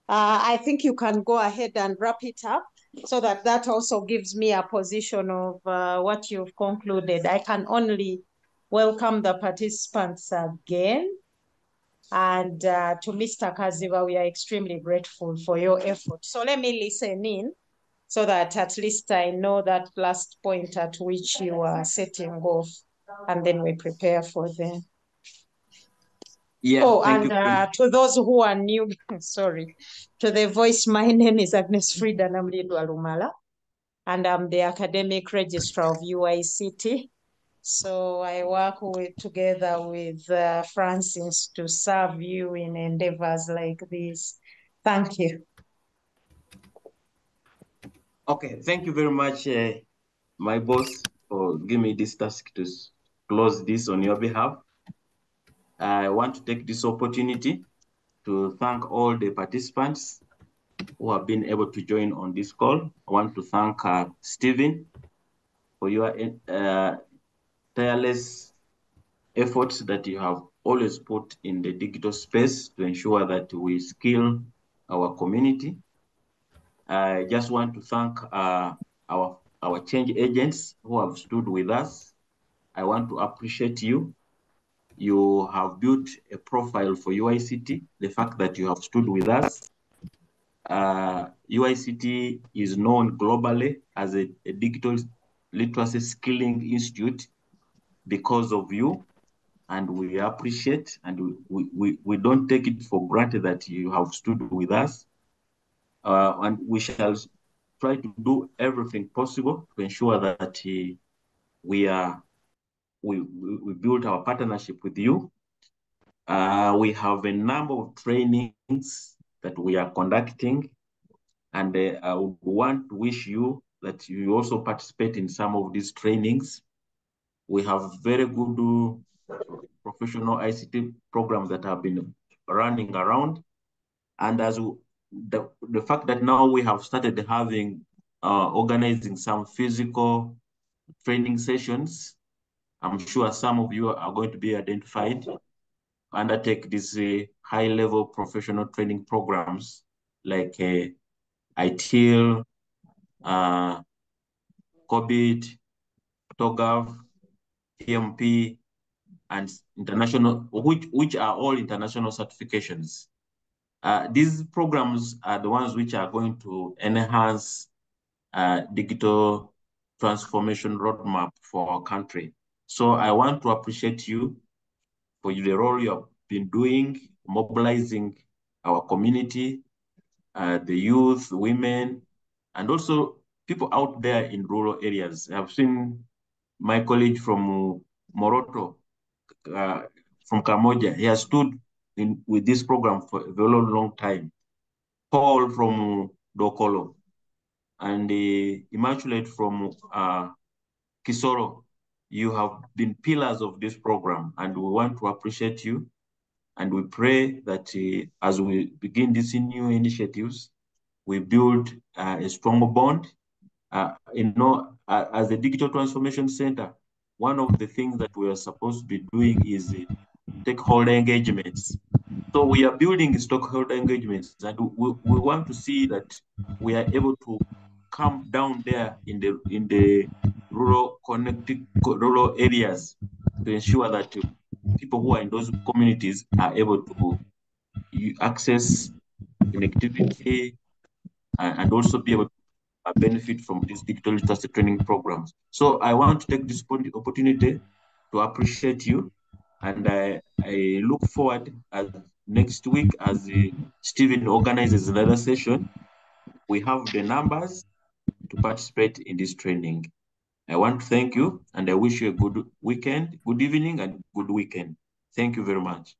I think you can go ahead and wrap it up so that also gives me a position of what you've concluded. I can only welcome the participants again. And to Mr. Kaziva, we are extremely grateful for your effort. So let me listen in so that at least I know that last point at which you are setting off, and then we prepare for them. Yeah, to those who are new, sorry, to the voice, my name is Agnes Frida Namlidwa Lumala, and I'm the academic registrar of UICT. So I work together with Francis to serve you in endeavors like this. Thank you. Okay, thank you very much, my boss, for giving me this task to close this on your behalf. I want to take this opportunity to thank all the participants who have been able to join on this call. I want to thank Stephen for your tireless efforts that you have always put in the digital space to ensure that we skill our community. I just want to thank our change agents who have stood with us. I want to appreciate you. You have built a profile for UICT, the fact that you have stood with us. UICT is known globally as a digital literacy skilling institute because of you, and we appreciate and we don't take it for granted that you have stood with us. And we shall try to do everything possible to ensure that we build our partnership with you. We have a number of trainings that we are conducting, and I would want to wish you that you also participate in some of these trainings. We have very good professional ICT programs that have been running around, and as the fact that now we have started having organizing some physical training sessions, I'm sure some of you are going to be identified, undertake these high-level professional training programs like ITIL, COBIT, TOGAF, PMP, and international, which are all international certifications. These programs are the ones which are going to enhance digital transformation roadmap for our country. So I want to appreciate you for the role you have been doing, mobilizing our community, the youth, women, and also people out there in rural areas. I've seen my colleague from Moroto, from Kamoja. He has stood with this program for a very long time. Paul from Dokolo, and Immaculate from Kisoro. You have been pillars of this program, and we want to appreciate you. And we pray that as we begin these new initiatives, we build a stronger bond. As the Digital Transformation Center, one of the things that we are supposed to be doing is stakeholder engagements. So we are building stakeholder engagements, and we want to see that we are able to come down there in the rural areas to ensure that people who are in those communities are able to access connectivity and also be able to benefit from these digital literacy training programs. So I want to take this opportunity to appreciate you, and I look forward next week as Stephen organizes another session. We have the numbers to participate in this training. I want to thank you, and I wish you a good weekend, good evening, and good weekend. Thank you very much.